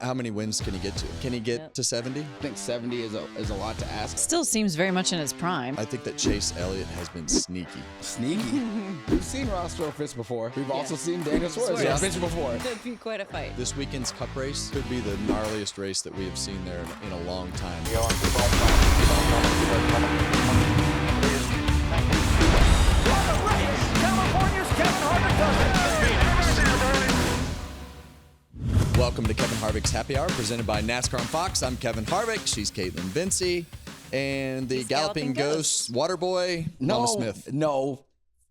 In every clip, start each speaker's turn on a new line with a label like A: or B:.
A: How many wins can he get to? Can he get to 70?
B: I think 70 is a lot to ask.
C: Still seems very much in his prime.
A: I think that Chase Elliott has been sneaky.
B: Sneaky. We've seen Ross throw fists before. We've also seen Daniel Suarez throw fists before.
C: Could be quite a fight.
A: This weekend's Cup race could be the gnarliest race that we have seen there in a long time.
D: What a race! California's Kevin Harvick does it.
A: Welcome to Kevin Harvick's Happy Hour, presented by NASCAR on Fox. I'm Kevin Harvick. She's Kaitlyn Vincie. And the Galloping Ghost, Waterboy, Mama Smith.
B: No.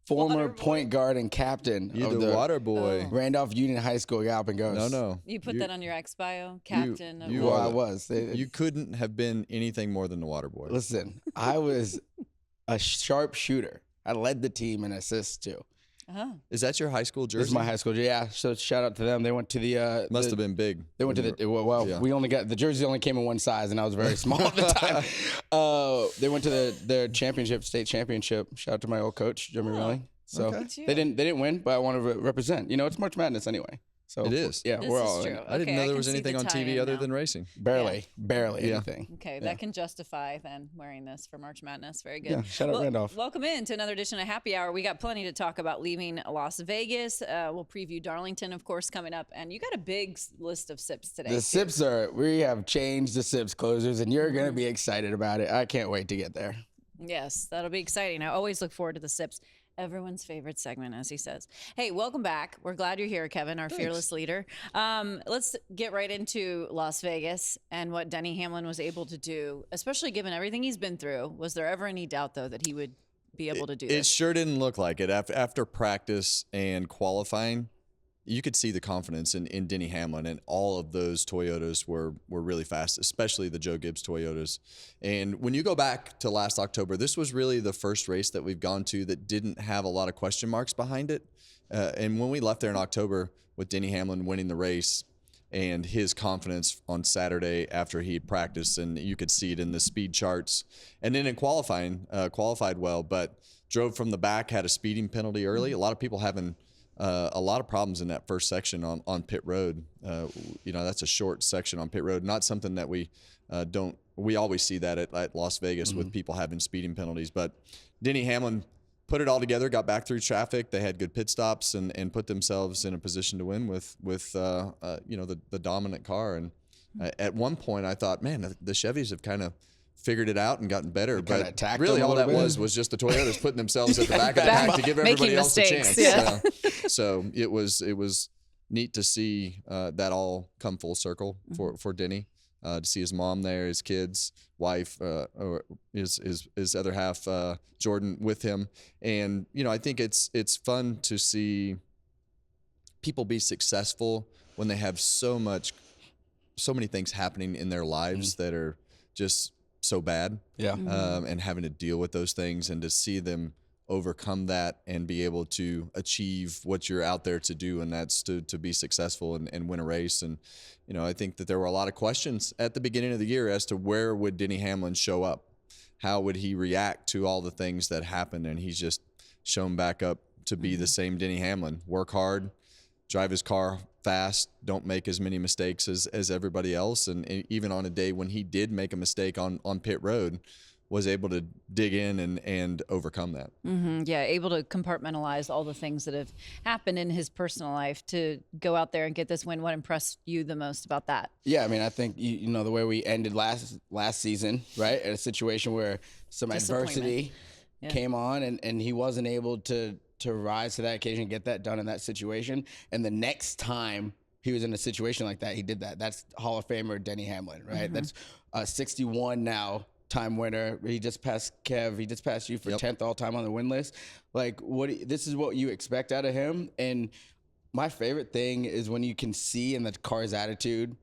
B: Former
C: Waterboy.
B: Point guard and captain
A: You
B: of
A: the
B: the
A: Waterboy.
B: Randolph Union High School Galloping Ghost.
A: No.
C: You put that on your ex bio, captain. of
A: you
B: Well,
A: are
B: I
A: the-
B: was.
A: You couldn't have been anything more than the Waterboy.
B: Listen, I was a sharp shooter. I led the team in assists, too.
A: Is that your high school jersey?
B: This is my high school. Yeah, so shout out to them. They went to the
A: Must have been big.
B: They went to the
A: Yeah.
B: we only got the jersey only came in one size and I was very small at the time. They went to the state championship. Shout out to my old coach, Jimmy Riley. So
A: Okay.
B: they didn't win, but I want to represent. You know, it's March Madness anyway. So
A: It is.
B: Yeah,
C: This
B: we're
C: is
B: all
C: true.
A: I didn't know there
C: can
A: was
C: see
A: anything
C: the
A: on TV
C: tie-in
A: other
C: now.
A: than racing.
B: barely
A: Yeah.
B: anything.
C: Okay, that can justify then wearing this for March Madness. Very good.
B: Yeah, shout out Randolph.
C: Welcome in to another edition of Happy Hour. We got plenty to talk about leaving Las Vegas. We'll preview Darlington, of course, coming up. And you got a big list of sips today.
B: The sips we have changed the sips closers, and you're gonna be excited about it. I can't wait to get there.
C: Yes, that'll be exciting. I always look forward to the sips. Everyone's favorite segment, as he says. Hey, welcome back. We're glad you're here, Kevin, our fearless leader. Let's get right into Las Vegas and what Denny Hamlin was able to do, especially given everything he's been through. Was there ever any doubt, though, that he would be able to do
A: It
C: this?
A: sure didn't look like it. After practice and qualifying, you could see the confidence in Denny Hamlin, and all of those Toyotas were really fast, especially the Joe Gibbs Toyotas. And when you go back to last October, this was really the first race that we've gone to that didn't have a lot of question marks behind it. And when we left there in October with Denny Hamlin winning the race and his confidence on Saturday after he had practiced, and you could see it in the speed charts. And then in qualifying, qualified well, but drove from the back, had a speeding penalty early. A lot of people having a lot of problems in that first section on pit road. That's a short section on pit road. Not something that we we always see that at Las Vegas with people having speeding penalties. But Denny Hamlin put it all together, got back through traffic. They had good pit stops and put themselves in a position to win with the dominant car. And at one point I thought, man, the Chevys have kind of figured it out and gotten better, but really all that was just the Toyotas putting themselves at the back of the pack to give everybody else a chance.
C: Yeah.
A: So it was neat to see that all come full circle for Denny, to see his mom there, his kids, wife, or his other half, Jordan, with him. And I think it's fun to see people be successful when they have so many things happening in their lives that are just so bad, and having to deal with those things, and to see them overcome that and be able to achieve what you're out there to do, and that's to be successful and win a race. And I think that there were a lot of questions at the beginning of the year as to where would Denny Hamlin show up, how would he react to all the things that happened, and he's just shown back up to be the same Denny Hamlin. Work hard, drive his car fast, don't make as many mistakes as everybody else. And even on a day when he did make a mistake on pit road, was able to dig in and overcome that.
C: Yeah, able to compartmentalize all the things that have happened in his personal life to go out there and get this win. What impressed you the most about that?
B: Yeah, I mean, I think the way we ended last season, right, at a situation where some adversity came on, and he wasn't able to rise to that occasion and get that done in that situation. And the next time he was in a situation like that, he did that. That's Hall of Famer Denny Hamlin, right? That's 61 now, time winner. He just passed Kev. He just passed you for 10th all time on the win list. Like, this is what you expect out of him. And my favorite thing is when you can see in the car's attitude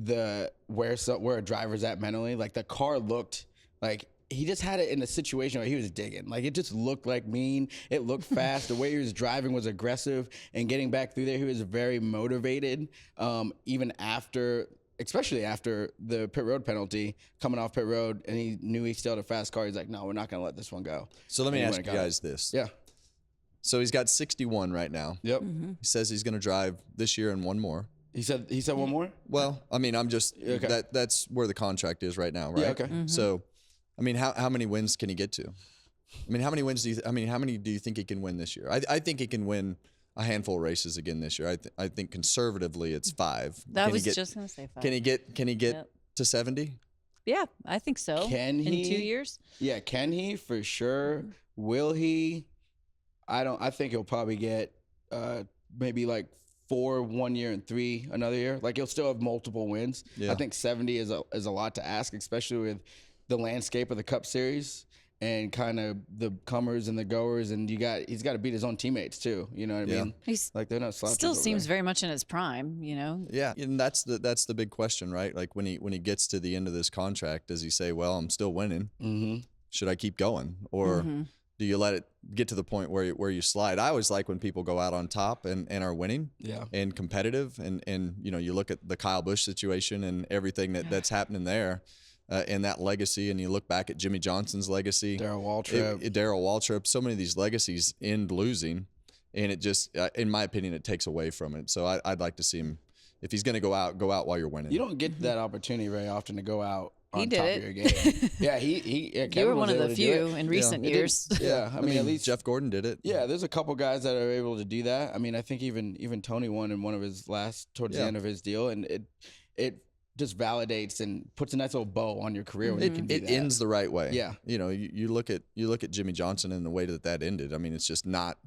B: where a driver's at mentally. Like, the car looked like he just had it in a situation where he was digging. Like, it just looked like mean. It looked fast. The way he was driving was aggressive. And getting back through there, he was very motivated, even especially after the pit road penalty, coming off pit road, and he knew he still had a fast car. He's like, no, we're not going to let this one go.
A: So let me ask you guys this.
B: Yeah.
A: So he's got 61 right now.
B: Yep.
A: He says he's going to drive this year and one more.
B: He said one more?
A: Well, I mean, I'm just that's where the contract is right now, right?
B: Yeah, okay.
C: Mm-hmm.
A: So, I mean, how many wins can he get to? I mean, how many wins how many do you think he can win this year? I think he can win a handful of races again this year. I think conservatively it's 5.
C: That was just going to say 5.
A: Can he get to 70?
C: Yeah, I think so.
B: Can he?
C: In 2 years?
B: Yeah, can he? For sure. Will he? I think he'll probably get maybe like 4 1 year and 3 another year. Like he'll still have multiple wins.
A: Yeah.
B: I think 70 is a lot to ask, especially with the landscape of the Cup Series and kind of the comers and the goers, and he's got to beat his own teammates too. You know what I mean?
C: He's
B: like they're not slouches.
C: Still
B: over
C: seems
B: there.
C: very much in his prime. You know?
A: Yeah, and that's the big question, right? Like when he gets to the end of this contract, does he say, "Well, I'm still winning.
B: Mm-hmm.
A: Should I keep going?" Or do you let it get to the point where you slide? I always like when people go out on top and are winning, and competitive, and you look at the Kyle Busch situation and everything that's happening there, and that legacy, and you look back at Jimmy Johnson's legacy,
B: Darrell Waltrip,
A: so many of these legacies end losing, and it just, in my opinion, it takes away from it. So I'd like to see him, if he's going to go out while you're winning.
B: You don't get that opportunity very often to go out on
C: He did
B: top
C: it.
B: of your game. Yeah,
C: You
B: Kevin
C: were
B: was
C: one of
B: able
C: the
B: to do
C: few
B: it.
C: in recent years.
B: Yeah, I mean, at least
A: Jeff Gordon did it.
B: Yeah, there's a couple guys that are able to do that. I mean, I think even Tony won in one of his towards the end of his deal, and it just validates and puts a nice little bow on your career when you can do
A: It
B: that.
A: ends the right way.
B: Yeah.
A: You look at Jimmy Johnson and the way that ended. I mean, it's just not.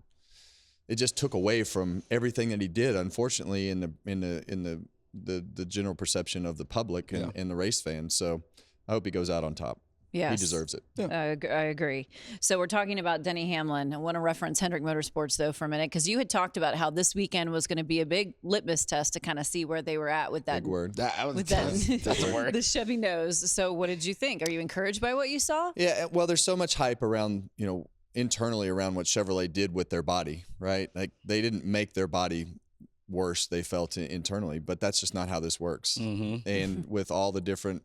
A: It just took away from everything that he did. Unfortunately, in the general perception of the public and the race fans. So I hope he goes out on top.
C: Yes.
A: He deserves it.
C: I agree. So we're talking about Denny Hamlin. I want to reference Hendrick Motorsports, though, for a minute, because you had talked about how this weekend was going to be a big litmus test to kind of see where they were at with that.
A: Big word.
B: That's a word.
C: The Chevy nose. So what did you think? Are you encouraged by what you saw?
A: Yeah, well, there's so much hype around, internally around what Chevrolet did with their body, right? Like they didn't make their body worse, they felt internally, but that's just not how this works.
B: Mm-hmm.
A: And with all the different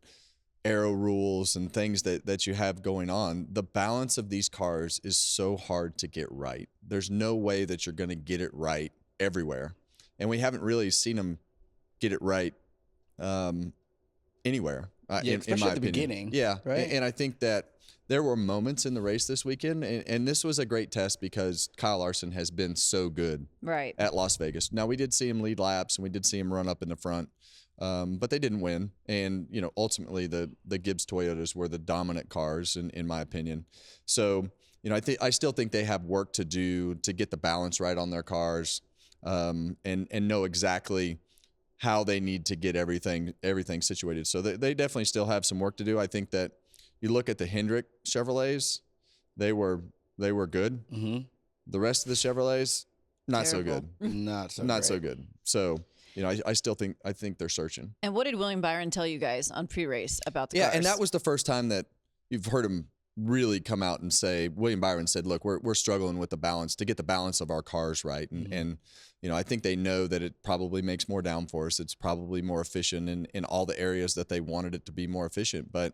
A: aero rules and things that you have going on, the balance of these cars is so hard to get right. There's no way that you're going to get it right everywhere. And we haven't really seen them get it right anywhere,
B: especially
A: in my
B: at the
A: opinion.
B: beginning.
A: Yeah,
B: right?
A: And I think that there were moments in the race this weekend, and this was a great test because Kyle Larson has been so good at Las Vegas. Now, we did see him lead laps, and we did see him run up in the front, but they didn't win. And, ultimately the Gibbs Toyotas were the dominant cars, in my opinion. So, I still think they have work to do to get the balance right on their cars, and know exactly how they need to get everything situated. So they definitely still have some work to do. I think that you look at the Hendrick Chevrolets, they were good.
B: Mm-hmm.
A: The rest of the Chevrolets, not
C: Terrible.
A: so good.
B: Not so
A: Not
B: great.
A: so good. So, I still think they're searching.
C: And what did William Byron tell you guys on pre-race about the cars?
A: And that was the first time that you've heard him really come out and say, William Byron said, look, we're struggling with the balance, to get the balance of our cars right. And I think they know that it probably makes more downforce. It's probably more efficient in all the areas that they wanted it to be more efficient. But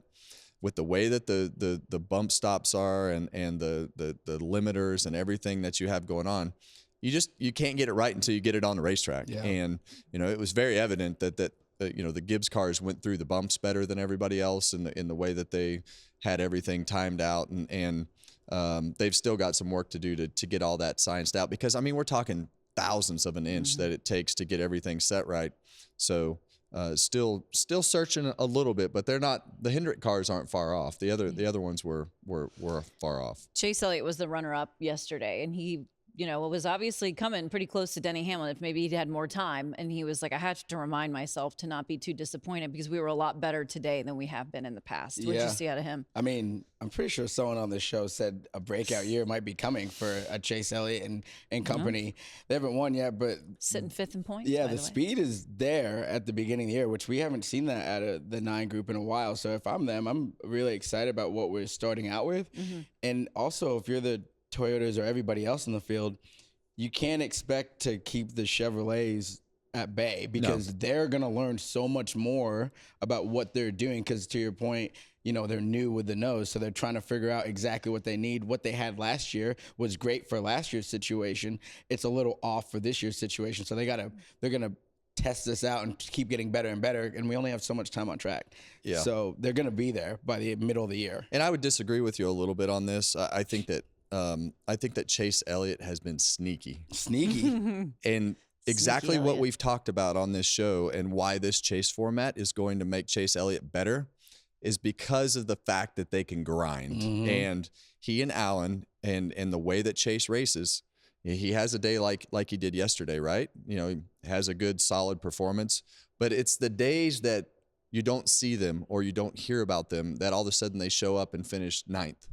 A: with the way that the bump stops are and the limiters and everything that you have going on, you can't get it right until you get it on the racetrack.
B: Yeah.
A: And it was very evident that the Gibbs cars went through the bumps better than everybody else in the way that they had everything timed out, and they've still got some work to do to get all that scienced out, because we're talking thousandths of an inch that it takes to get everything set right. So still searching a little bit, but they're not. The Hendrick cars aren't far off. The other ones were far off.
C: Chase Elliott was the runner-up yesterday, and he was obviously coming pretty close to Denny Hamlin if maybe he'd had more time. And he was like, I had to remind myself to not be too disappointed because we were a lot better today than we have been in the past. What did you see out of him?
B: I'm pretty sure someone on this show said a breakout year might be coming for a Chase Elliott and company. They haven't won yet, but
C: sitting fifth in points.
B: Yeah, the speed is there at the beginning of the year, which we haven't seen that at the 9 group in a while. So if I'm them, I'm really excited about what we're starting out with. Mm-hmm. And also, if you're the Toyotas or everybody else in the field, you can't expect to keep the Chevrolets at bay, because they're going to learn so much more about what they're doing. Because to your point, they're new with the nose, so they're trying to figure out exactly what they need. What they had last year was great for last year's situation. It's a little off for this year's situation, so they're going to test this out and keep getting better and better. And we only have so much time on track.
A: Yeah.
B: So they're going to be there by the middle of the year.
A: And I would disagree with you a little bit on this. I think that Chase Elliott has been sneaky. And exactly what we've talked about on this show and why this chase format is going to make Chase Elliott better is because of the fact that they can grind. And he and Allen and the way that Chase races, he has a day like he did yesterday, right? You know, he has a good, solid performance. But it's the days that you don't see them or you don't hear about them that all of a sudden they show up and finish 9th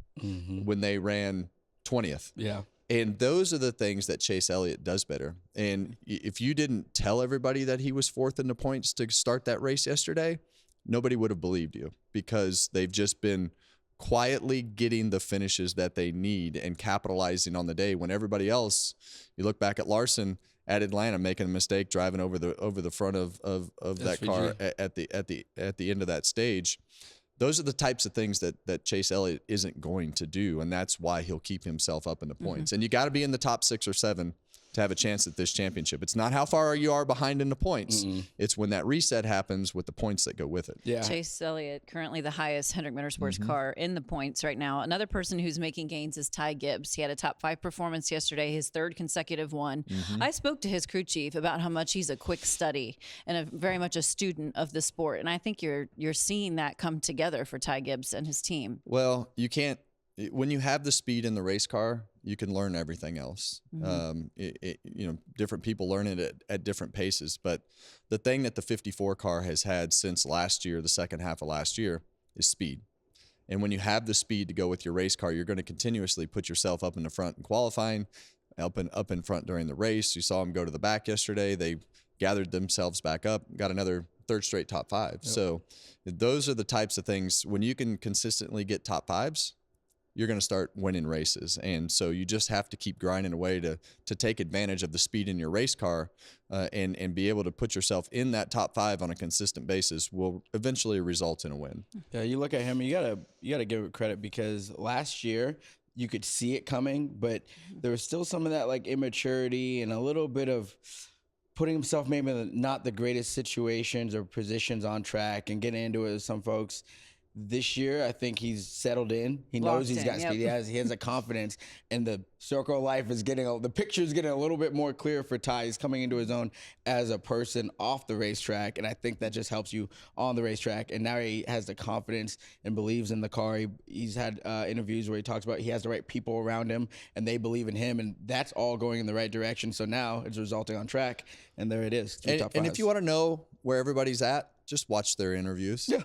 A: when they ran 20th.
B: Yeah.
A: And those are the things that Chase Elliott does better. And if you didn't tell everybody that he was 4th in the points to start that race yesterday, nobody would have believed you because they've just been quietly getting the finishes that they need and capitalizing on the day when everybody else, you look back at Larson at Atlanta making a mistake driving over the front of that car at the end of that stage. Those are the types of things that Chase Elliott isn't going to do, and that's why he'll keep himself up in the points. And you got to be in the top 6 or 7 to have a chance at this championship. It's not how far you are behind in the points. It's when that reset happens with the points that go with it.
B: Yeah.
C: Chase Elliott, currently the highest Hendrick Motorsports car in the points right now. Another person who's making gains is Ty Gibbs. He had a top 5 performance yesterday, his 3rd consecutive one. I spoke to his crew chief about how much he's a quick study and very much a student of the sport. And I think you're seeing that come together for Ty Gibbs and his team.
A: Well, you can't. When you have the speed in the race car, you can learn everything else. Different people learn it at different paces. But the thing that the 54 car has had since last year, the second half of last year, is speed. And when you have the speed to go with your race car, you're going to continuously put yourself up in the front in qualifying, up in front during the race. You saw them go to the back yesterday. They gathered themselves back up, got another 3rd straight top 5. Yep. So those are the types of things when you can consistently get top 5s, you're going to start winning races. And so you just have to keep grinding away to take advantage of the speed in your race car and be able to put yourself in that top 5 on a consistent basis will eventually result in a win.
B: Yeah, you look at him, you gotta give it credit because last year you could see it coming, but there was still some of that like immaturity and a little bit of putting himself maybe in not the greatest situations or positions on track and getting into it with some folks. This year, I think he's settled in. He knows he's got speed. He has a confidence, and the circle of life is the picture is getting a little bit more clear for Ty. He's coming into his own as a person off the racetrack, and I think that just helps you on the racetrack. And now he has the confidence and believes in the car. He's had interviews where he talks about he has the right people around him, and they believe in him, and that's all going in the right direction. So now it's resulting on track, and there it is.
A: And if you want to know where everybody's at, just watch their interviews.
B: Yeah.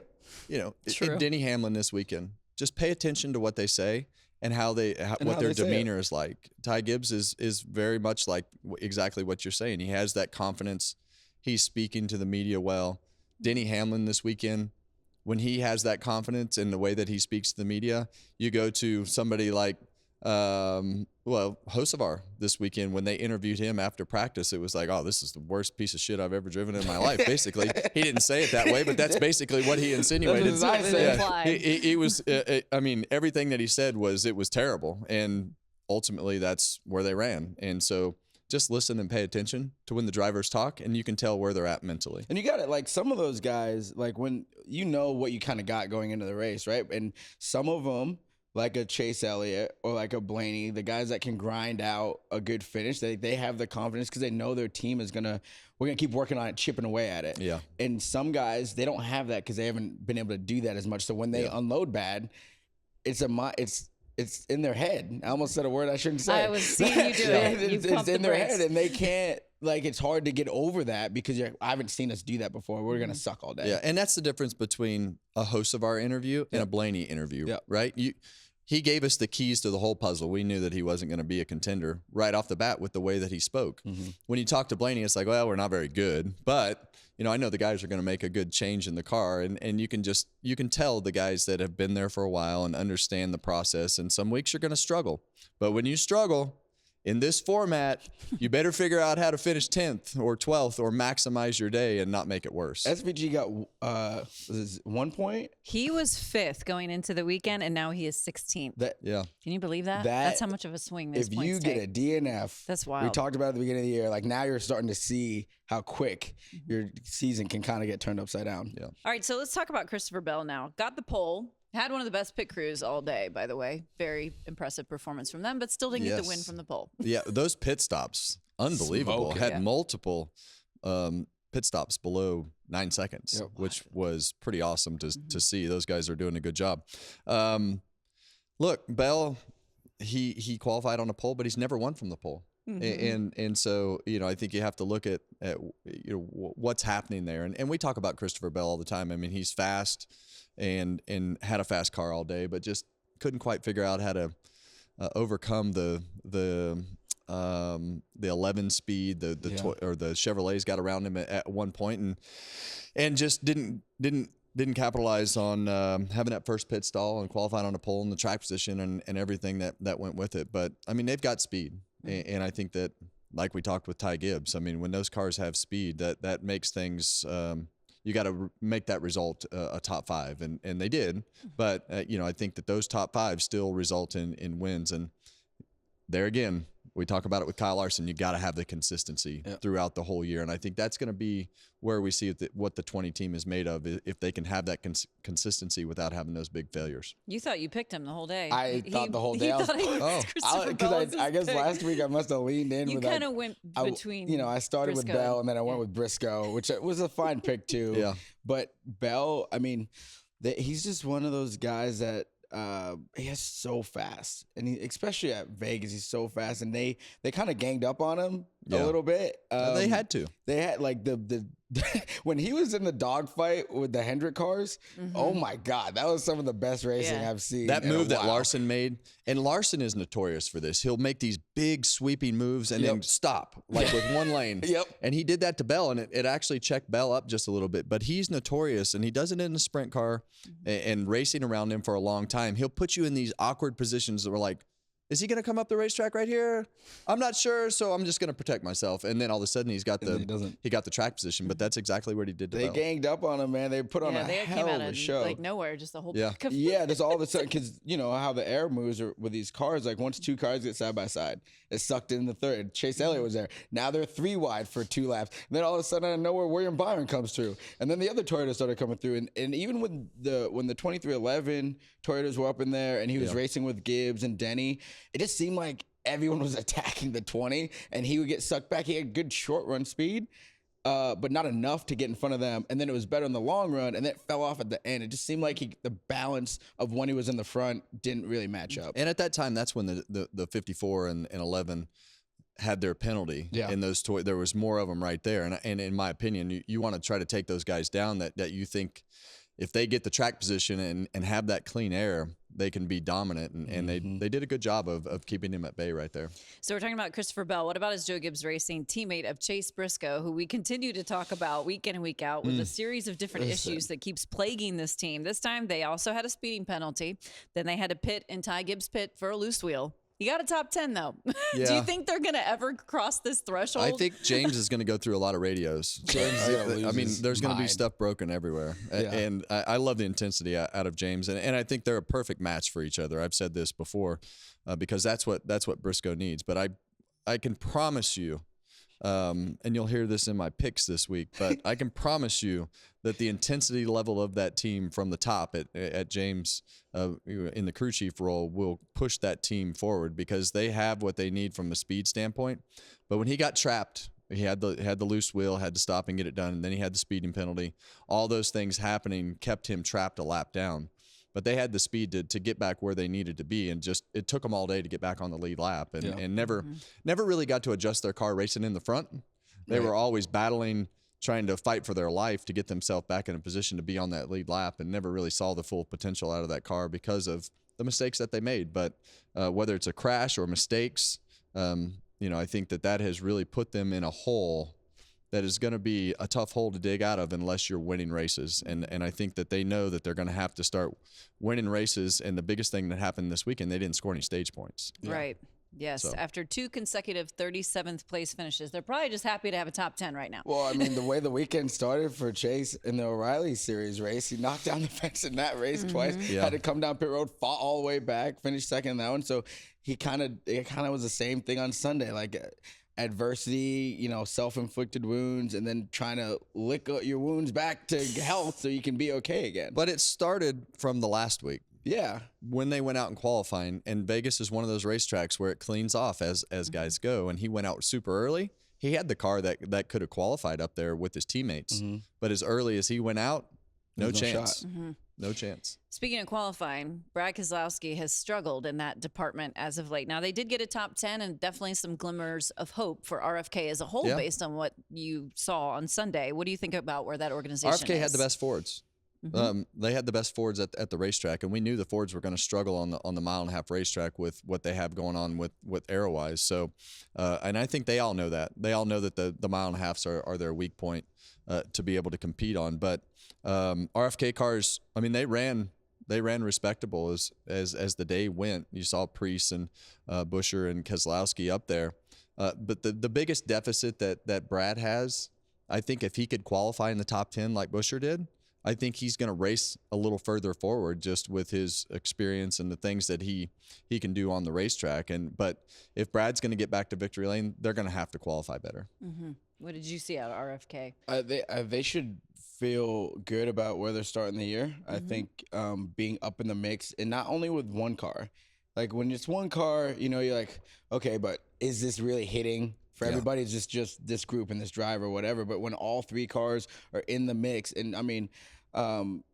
A: You know, Denny Hamlin this weekend, just pay attention to what they say and what their demeanor is like. Ty Gibbs is very much like exactly what you're saying. He has that confidence. He's speaking to the media well. Denny Hamlin this weekend, when he has that confidence in the way that he speaks to the media, you go to somebody like Hocevar this weekend, when they interviewed him after practice, it was like, oh, this is the worst piece of shit I've ever driven in my life. Basically, he didn't say it that way, but that's basically what he insinuated. He was, I mean, everything that he said was, it was terrible. And ultimately that's where they ran. And so just listen and pay attention to when the drivers talk, and you can tell where they're at mentally.
B: And you got it. Like some of those guys, like when you know what you kind of got going into the race, right? And some of them, like a Chase Elliott or like a Blaney, the guys that can grind out a good finish, they have the confidence because they know their team is we're gonna keep working on it, chipping away at it.
A: Yeah.
B: And some guys, they don't have that because they haven't been able to do that as much. So when they unload bad, it's in their head. I almost said a word I shouldn't say.
C: I was seeing you do it.
B: It's in their head, and they can't. Like, it's hard to get over that because I haven't seen us do that before. We're gonna suck all day.
A: Yeah, and that's the difference between a Hocevar interview and a Blaney interview, right? He gave us the keys to the whole puzzle. We knew that he wasn't going to be a contender right off the bat with the way that he spoke. When you talk to Blaney, it's like, well, we're not very good, but I know the guys are going to make a good change in the car, and you can tell the guys that have been there for a while and understand the process. And some weeks you're going to struggle, but when you struggle in this format, you better figure out how to finish 10th or 12th or maximize your day and not make it worse.
B: SVG got 1 point.
C: He was 5th going into the weekend, and now he is 16th.
A: Yeah.
C: Can you believe that? That's how much of a swing these
B: If
C: points
B: you
C: take.
B: get a DNF,
C: That's wild.
B: We talked about it at the beginning of the year. Like now you're starting to see how quick your season can kind of get turned upside down.
A: Yeah.
C: All right, so let's talk about Christopher Bell now. Got the pole. Had one of the best pit crews all day, by the way. Very impressive performance from them, but still didn't get the win from the pole.
A: Yeah, those pit stops, unbelievable. Had multiple pit stops below 9 seconds, which was pretty awesome to see. Those guys are doing a good job. Look, Bell, he qualified on a pole, but he's never won from the pole. And so, I think you have to look at what's happening there. And we talk about Christopher Bell all the time. I mean, he's fast and had a fast car all day, but just couldn't quite figure out how to overcome the 11 speed. The Chevrolets got around him at one point and just didn't capitalize on having that first pit stall and qualifying on a pole in the track position and everything that went with it. But I mean, they've got speed, and I think that, like we talked with Ty Gibbs, I mean, when those cars have speed, that makes things. You got to make that result a top 5, and they did. But I think that those top 5 still result in wins. And there again, we talk about it with Kyle Larson. You got to have the consistency throughout the whole year, and I think that's going to be where we see what the 20 team is made of, if they can have that consistency without having those big failures.
C: You thought you picked him the whole day.
B: I thought the whole day. I guess last week I must have leaned in.
C: You kind of went between.
B: I started with Bell and then I went with Briscoe, which was a fine pick too.
A: Yeah.
B: But Bell, I mean, he's just one of those guys that. He is so fast, and especially at Vegas, he's so fast, and they kind of ganged up on him a little bit.
A: They had to.
B: They had like the when he was in the dogfight with the Hendrick cars. Oh my God, that was some of the best racing I've seen.
A: That move that Larson made, and Larson is notorious for this. He'll make these big sweeping moves and then stop like with one lane. And he did that to Bell, and it actually checked Bell up just a little bit. But he's notorious, and he does it in a sprint car and racing around him for a long time. He'll put you in these awkward positions that were like, is he going to come up the racetrack right here? I'm not sure, so I'm just going to protect myself. And then all of a sudden, he got the track position. But that's exactly what he did to Bell.
B: They ganged up on him, man. They put on a hell of a show.
C: Like nowhere, just a whole pack of
B: just all of a sudden, because you know how the air moves with these cars. Like once 2 cars get side by side, it's sucked in the third. Chase Elliott was there. Now they're 3 wide for 2 laps. And then all of a sudden, out of nowhere, William Byron comes through. And then the other Toyotas started coming through. And even when the 2311 Toyotas were up in there, and he was racing with Gibbs and Denny, it just seemed like everyone was attacking the 20, and he would get sucked back. He had good short run speed, but not enough to get in front of them. And then it was better in the long run, and then it fell off at the end. It just seemed like the balance of when he was in the front didn't really match up.
A: And at that time, that's when the 54 and 11 had their penalty. In those there was more of them right there. And in my opinion, you want to try to take those guys down that you think if they get the track position and have that clean air, they can be dominant, and they did a good job of keeping him at bay right there.
C: So we're talking about Christopher Bell. What about his Joe Gibbs Racing teammate of Chase Briscoe, who we continue to talk about week in and week out with a series of different issues that keeps plaguing this team. This time they also had a speeding penalty. Then they had to pit in Ty Gibbs' pit for a loose wheel. You got a top 10 though. Do you think they're going to ever cross this threshold?
A: I think James is going to go through a lot of radios. I mean, there's going to be stuff broken everywhere. And I love the intensity out of James. And I think they're a perfect match for each other. I've said this before because that's what Briscoe needs. But I can promise you, and you'll hear this in my picks this week, but I can promise you that the intensity level of that team from the top at James in the crew chief role will push that team forward because they have what they need from a speed standpoint. But when he got trapped, he had the loose wheel, had to stop and get it done, and then he had the speeding penalty. All those things happening kept him trapped a lap down. But they had the speed to get back where they needed to be, and just it took them all day to get back on the lead lap, and never really got to adjust their car racing in the front. They were always battling, trying to fight for their life to get themselves back in a position to be on that lead lap, and never really saw the full potential out of that car because of the mistakes that they made. But whether it's a crash or mistakes, I think that has really put them in a hole that is going to be a tough hole to dig out of unless you're winning races. And I think that they know that they're going to have to start winning races. And the biggest thing that happened this weekend, they didn't score any stage points.
C: Right. Yes,
A: So.
C: after 2 consecutive 37th place finishes, they're probably just happy to have a top 10 right now.
B: Well, I mean, the way the weekend started for Chase in the O'Reilly Series race, he knocked down the fence in that race twice.
A: Yeah.
B: Had to come down pit road, fought all the way back, finished second in that one. So it kind of was the same thing on Sunday, like adversity, self-inflicted wounds, and then trying to lick your wounds back to health so you can be okay again.
A: But it started from the last week.
B: Yeah.
A: When they went out in qualifying, and Vegas is one of those racetracks where it cleans off as guys go, and he went out super early. He had the car that could have qualified up there with his teammates, but as early as he went out, no chance. No chance.
C: Speaking of qualifying, Brad Keselowski has struggled in that department as of late. Now, they did get a top 10 and definitely some glimmers of hope for RFK as a whole based on what you saw on Sunday. What do you think about where that organization is?
A: RFK had the best Fords. They had the best Fords at the racetrack, and we knew the Fords were going to struggle on the mile-and-a-half racetrack with what they have going on with aero-wise. So, and I think they all know that. They all know that the mile-and-a-halves are their weak point to be able to compete on. But RFK cars, I mean, they ran respectable as the day went. You saw Preece and Buescher and Keselowski up there. But the biggest deficit that Brad has, I think if he could qualify in the top 10 like Buescher did, I think he's going to race a little further forward just with his experience and the things that he can do on the racetrack. But if Brad's going to get back to victory lane, they're going to have to qualify better.
C: What did you see out of RFK?
B: They should feel good about where they're starting the year. I think being up in the mix, and not only with one car. Like when it's one car, you're like, okay, but is this really hitting for everybody? It's just this group and this driver or whatever. But when all 3 cars are in the mix, and I mean,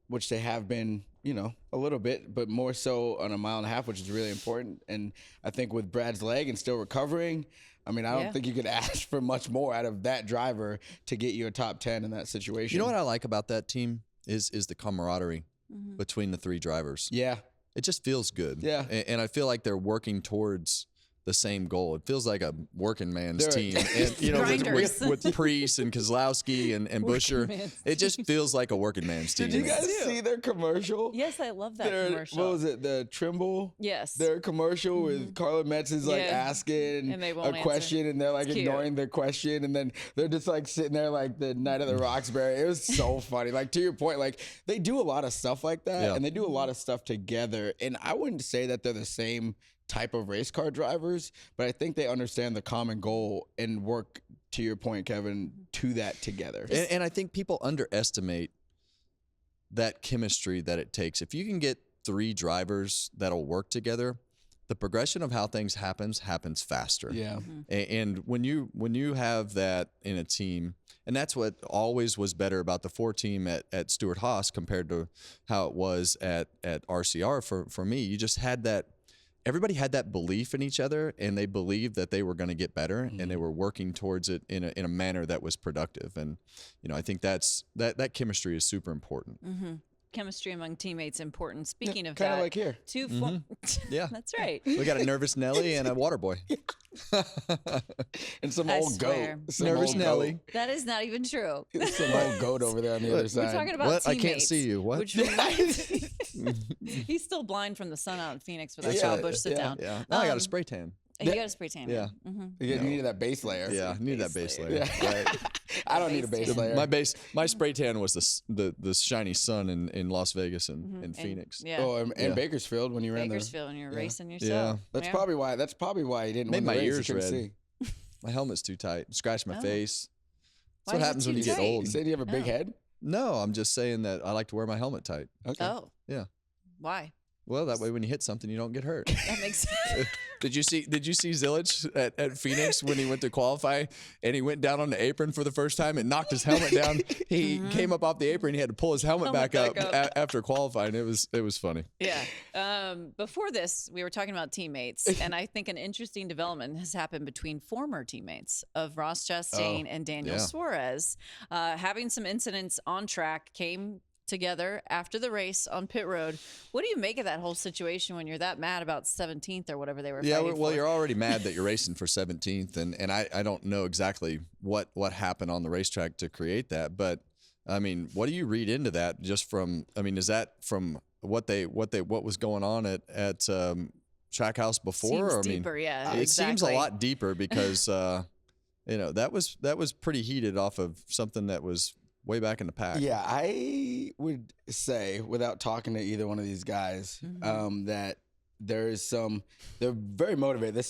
B: which they have been, a little bit, but more so on a mile and a half, which is really important. And I think with Brad's leg and still recovering, I mean, I don't think you could ask for much more out of that driver to get you a top 10 in that situation.
A: You know what I like about that team is the camaraderie between the 3 drivers.
B: Yeah.
A: It just feels good.
B: Yeah.
A: And I feel like they're working towards the same goal. It feels like a working man's team. And, with Preece and Keselowski and Buescher, it just feels like a working man's team.
B: Did you guys see their commercial?
C: Yes, I love that commercial.
B: What was it? The Trimble?
C: Yes.
B: Their commercial with Carla Metz is like asking
C: and they won't
B: a question
C: answer.
B: and they're like ignoring the question, and then they're just like sitting there like the night of the Roxbury. It was so funny. Like to your point, like they do a lot of stuff like that and they do a lot of stuff together. And I wouldn't say that they're the same type of race car drivers, but I think they understand the common goal and work, to your point, Kevin, to that together.
A: And I think people underestimate that chemistry that it takes. If you can get 3 drivers that'll work together, the progression of how things happens faster.
B: Yeah.
A: And when you have that in a team, and that's what always was better about the 4 team at Stewart-Haas compared to how it was at RCR for me, you just had that. Everybody had that belief in each other, and they believed that they were going to get better, and they were working towards it in a manner that was productive. And I think that chemistry is super important.
C: Chemistry among teammates important. Speaking of
B: kind
C: that,
B: of like here.
A: Yeah,
C: that's right.
A: We got a nervous Nelly and a water boy,
B: and some
C: I
B: old
C: swear.
B: goat. Some
A: nervous
B: old
A: Nelly.
B: goat.
C: That is not even true.
B: Some old goat over there on the other side.
C: We're talking about
A: What? I
C: teammates.
A: can't see you. What?
C: Which he's still blind from the sun out in Phoenix with that Shaw Bush sit down.
A: Yeah. Now I got a spray tan.
C: You got a spray tan.
A: Yeah.
B: You needed that base layer.
A: Yeah, I need that base layer.
B: Yeah.
A: Right.
B: I don't need a base layer.
A: My spray tan was the shiny sun in Las Vegas and Phoenix.
C: Yeah.
B: Oh, and Bakersfield when you ran there.
C: Bakersfield and you're racing yourself.
B: That's probably why he didn't
A: Made
B: win
A: my
B: the race.
A: ears
B: You couldn't
A: red.
B: see.
A: My helmet's too tight. Scratched my face.
C: Why
A: That's what
C: is it
A: happens when
C: too
A: you get
C: tight?
A: old.
B: You said you have a big head?
A: No, I'm just saying that I like to wear my helmet tight.
B: Okay.
C: Oh.
A: Yeah.
C: Why?
A: Well, that way when you hit something, you don't get hurt.
C: That makes sense.
A: Did you see Zilich at Phoenix when he went to qualify and he went down on the apron for the first time and knocked his helmet down? He came up off the apron. He had to pull his helmet back up after qualifying. It was funny.
C: Yeah. Before this, we were talking about teammates, and I think an interesting development has happened between former teammates of Ross Chastain and Daniel Suarez. Having some incidents on track came together after the race on pit road. What do you make of that whole situation when you're that mad about 17th or whatever they were fighting
A: well,
C: for?
A: you're already mad that you're racing for 17th, and I don't know exactly what happened on the racetrack to create that, but I mean, what do you read into that? Just from, I mean, is that from what was going on at Trackhouse before?
C: Seems
A: I
C: deeper,
A: mean,
C: yeah.
A: it seems a
C: exactly.
A: lot deeper because that was pretty heated off of something that was way back in the pack.
B: Yeah, I would say, without talking to either one of these guys, that there is they're very motivated.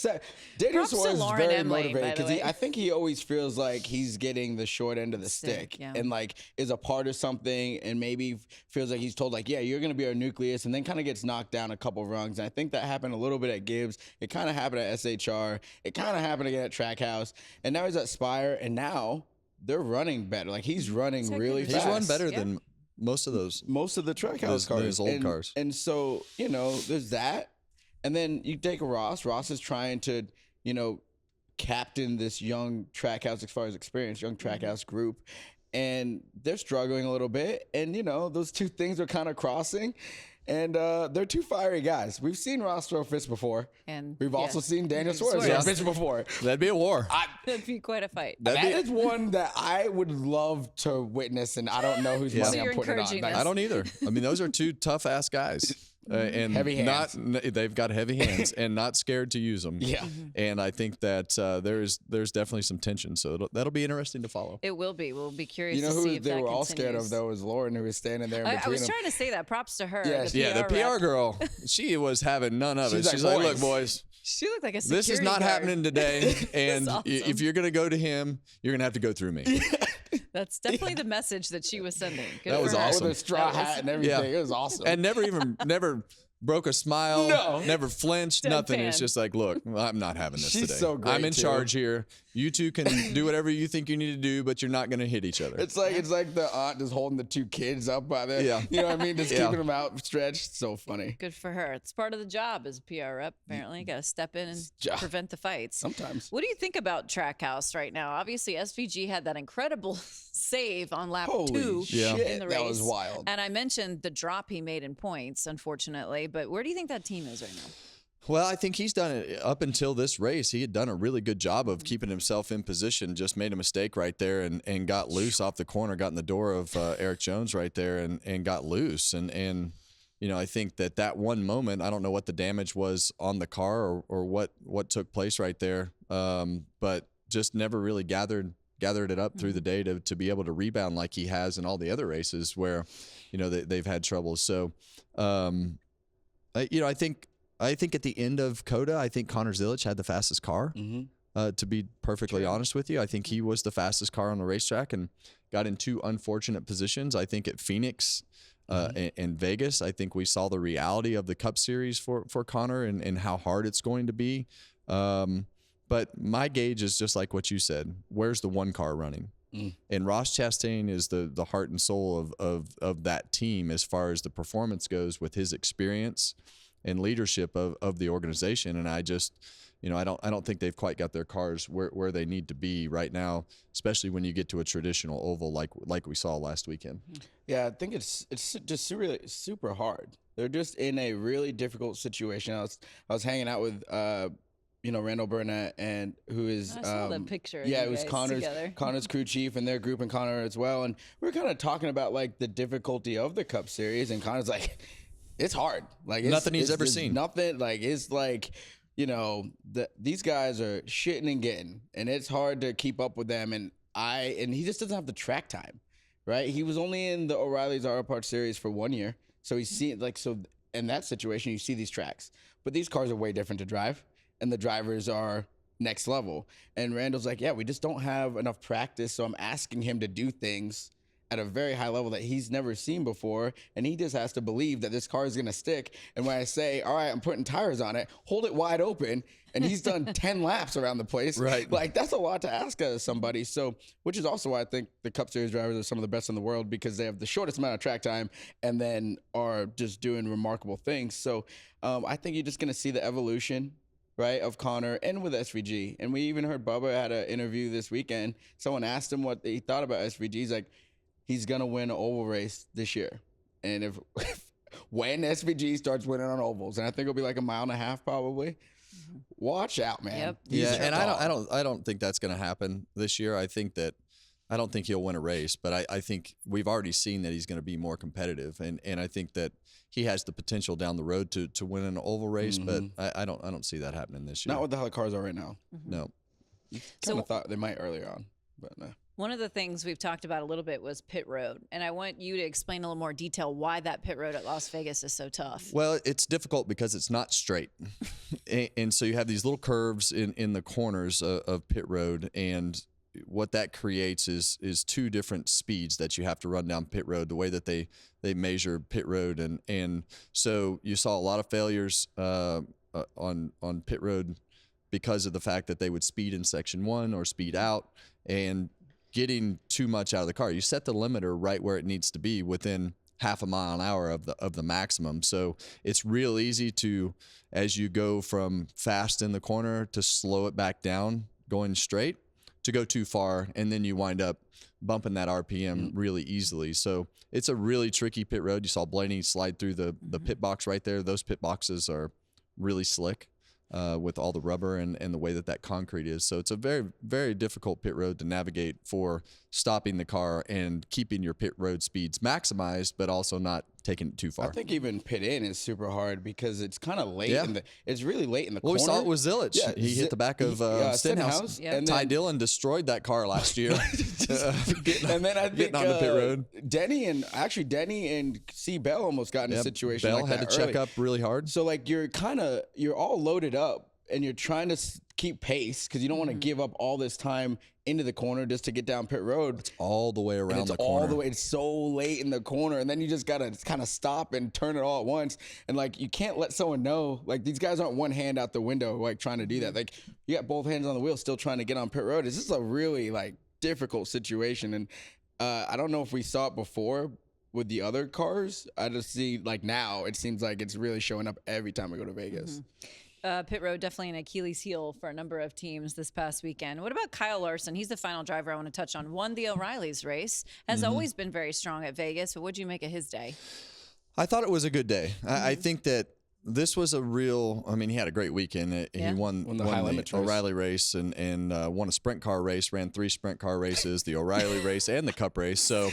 B: Daniel Suarez is very motivated because I think he always feels like he's getting the short end of the stick and like is a part of something and maybe feels like he's told like, yeah, you're going to be our nucleus, and then kind of gets knocked down a couple rungs. And I think that happened a little bit at Gibbs. It kind of happened at SHR. It kind of happened again at Trackhouse. And now he's at Spire, and now they're running better. Like he's running really fast.
A: He's run better than most of the
B: Trackhouse cars.
A: Those old cars.
B: And so, there's that. And then you take Ross. Ross is trying to, captain this young Trackhouse, as far as experience, young Trackhouse group. And they're struggling a little bit. And, those two things are kind of crossing. And they're two fiery guys. We've seen Ross throw fists before. And we've also seen Daniel Suarez throw fists before.
A: That'd be a war.
C: That'd be quite a fight.
B: That is one that I would love to witness, and I don't know whose money I'm putting it on.
A: I don't either. I mean, those are two tough-ass guys. And
B: heavy hands.
A: They've got heavy hands and not scared to use them.
B: Yeah.
A: And I think that there's definitely some tension. So that'll be interesting to follow.
C: It will be. We'll be curious
B: to see
C: who
B: if they were all scared of, though, was Lauren, who was standing there in between
C: I was trying to say that. Props to her.
A: The PR girl, she was having none of it. She's like, look, boys.
C: She looked like a security
A: This is not
C: guard.
A: happening today. And
C: awesome.
A: if you're going to go to him, you're going to have to go through me.
C: That's definitely the message that she was sending. Good
A: that was awesome.
B: With a straw hat and everything. It was awesome.
A: And never broke a smile, never flinched, nothing. It's just like, look, I'm not having this today.
B: So great,
A: I'm in charge here. You two can do whatever you think you need to do, but you're not going to hit each other.
B: It's like the aunt just holding the two kids up by there. Yeah. You know what I mean? Just keeping them outstretched. So funny.
C: Good for her. It's part of the job as a PR rep, apparently. You got to step in and prevent the fights.
B: Sometimes.
C: What do you think about Trackhouse right now? Obviously, SVG had that incredible save on lap 2
B: in the race. That was wild.
C: And I mentioned the drop he made in points, unfortunately. But where do you think that team is right now?
A: Well, I think he's done it up until this race. He had done a really good job of keeping himself in position, just made a mistake right there and got loose off the corner, got in the door of Eric Jones right there and got loose. And I think that one moment, I don't know what the damage was on the car or what took place right there, but just never really gathered it up through the day to be able to rebound like he has in all the other races where, they've had trouble. So, I think at the end of COTA, I think Connor Zilic had the fastest car. To be perfectly honest with you, I think he was the fastest car on the racetrack and got in two unfortunate positions. I think at Phoenix and Vegas, I think we saw the reality of the Cup Series for Connor and how hard it's going to be. But my gauge is just like what you said. Where's the one car running? And Ross Chastain is the heart and soul of that team as far as the performance goes with his experience and leadership of the organization. And I just, I don't think they've quite got their cars where they need to be right now, especially when you get to a traditional oval like we saw last weekend.
B: Yeah, I think it's just really super hard. They're just in a really difficult situation. I was hanging out with Randall Burnett, and who is
C: I saw that picture.
B: Yeah, it was Connor's crew chief and their group, and Connor as well. And we were kind of talking about like the difficulty of the Cup Series, and Connor's like, it's hard. Like
A: nothing he's ever seen.
B: Nothing. Like it's like, these guys are shitting and getting, and it's hard to keep up with them. And he just doesn't have the track time, right? He was only in the O'Reilly's Auto Parts Series for 1 year, so he's seen in that situation you see these tracks, but these cars are way different to drive, and the drivers are next level. And Randall's like, yeah, we just don't have enough practice, so I'm asking him to do things at a very high level that he's never seen before, and he just has to believe that this car is going to stick. And when I say, all right, I'm putting tires on it, hold it wide open, and he's done 10 laps around the place.
A: Right.
B: Like, that's a lot to ask of somebody. So, which is also why I think the Cup Series drivers are some of the best in the world, because they have the shortest amount of track time and then are just doing remarkable things. So, I think you're just going to see the evolution, right, of Connor and with SVG. And we even heard Bubba had an interview this weekend. Someone asked him what he thought about SVG. He's like, he's going to win an oval race this year. And when SVG starts winning on ovals, and I think it'll be like a mile and a half probably, watch out, man.
C: Yep.
A: Yeah, and I don't think that's going to happen this year. I think I don't think he'll win a race, but I think we've already seen that he's going to be more competitive, and I think that he has the potential down the road to win an oval race, but I don't see that happening this year.
B: Not with how the cars are right now.
A: No.
B: Kind of thought they might earlier on, but no.
C: One of the things we've talked about a little bit was pit road, and I want you to explain a little more detail why that pit road at Las Vegas is so tough.
A: Well, it's difficult because it's not straight, and so you have these little curves in the corners of pit road, and what that creates is two different speeds that you have to run down pit road, the way that they measure pit road, and so you saw a lot of failures on pit road because of the fact that they would speed in section 1 or speed out and getting too much out of the car. You set the limiter right where it needs to be within half a mile an hour of the maximum. So it's real easy to, as you go from fast in the corner, to slow it back down going straight, to go too far, and then you wind up bumping that RPM really easily. So it's a really tricky pit road. You saw Blaney slide through the pit box right there. Those pit boxes are really slick with all the rubber and the way that concrete is. So it's a very, very difficult pit road to navigate for stopping the car and keeping your pit road speeds maximized, but also not taking it too far.
B: I think even pit in is super hard because it's kind of late.
A: Yeah.
B: It's really late in the
A: Well,
B: corner.
A: we saw it with Zillich.
B: Yeah,
A: he hit the back of Stenhouse.
C: Yep.
B: And
A: Ty
B: then,
A: Dillon destroyed that car last year.
B: and then I think
A: getting on the pit road.
B: Denny and C. Bell almost got in a situation
A: Bell
B: like
A: had
B: that
A: to check
B: early.
A: up really hard.
B: So like you're all loaded up and you're trying to keep pace because you don't want to give up all this time into the corner just to get down pit road.
A: It's all the way around the corner.
B: All the way. It's so late in the corner, and then you just gotta kind of stop and turn it all at once. And like you can't let someone know. Like these guys aren't one hand out the window like trying to do that. Like you got both hands on the wheel, still trying to get on pit road. It's just a really like difficult situation, and I don't know if we saw it before with the other cars. I just see like now it seems like it's really showing up every time I go to Vegas.
C: Pit road definitely an Achilles heel for a number of teams this past weekend. What about Kyle Larson? He's the final driver I want to touch on. Won the O'Reilly's race. Has always been very strong at Vegas. But what'd you make of his day?
A: I thought it was a good day. I think that this was a real. I mean, he had a great weekend. He won
B: the high limit race.
A: O'Reilly race and won a sprint car race. Ran 3 sprint car races, the O'Reilly race and the Cup race. So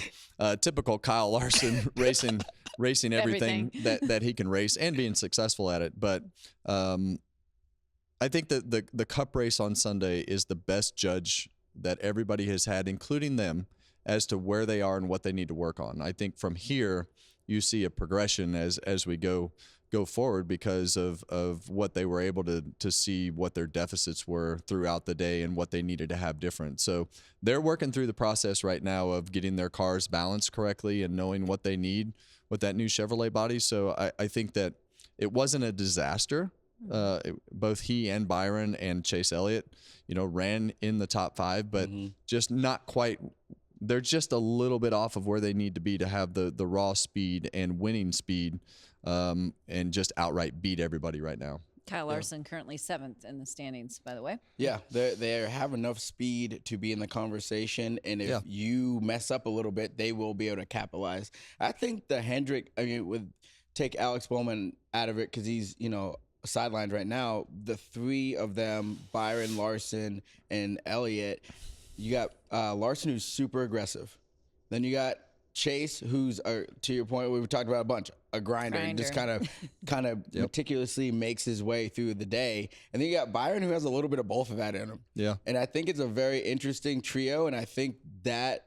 A: typical Kyle Larson racing everything that he can race and being successful at it. But I think that the Cup race on Sunday is the best judge that everybody has had, including them, as to where they are and what they need to work on. I think from here you see a progression as we go forward because of what they were able to see what their deficits were throughout the day and what they needed to have different. So they're working through the process right now of getting their cars balanced correctly and knowing what they need with that new Chevrolet body. So I think that it wasn't a disaster. Both he and Byron and Chase Elliott, ran in the top 5, but just not quite. They're just a little bit off of where they need to be to have the raw speed and winning speed, and just outright beat everybody right now.
C: Kyle Larson currently 7th in the standings, by the way.
B: Yeah, they have enough speed to be in the conversation, and if you mess up a little bit, they will be able to capitalize. I think the Hendrick, take Alex Bowman out of it because he's, sidelined right now. The 3 of them, Byron, Larson, and Elliott, you got Larson, who's super aggressive. Then you got Chase, who's to your point, we've talked about a bunch, a grinder. Just kind of meticulously makes his way through the day. And then you got Byron, who has a little bit of both of that in him. Yeah. And I think it's a very interesting trio, and I think that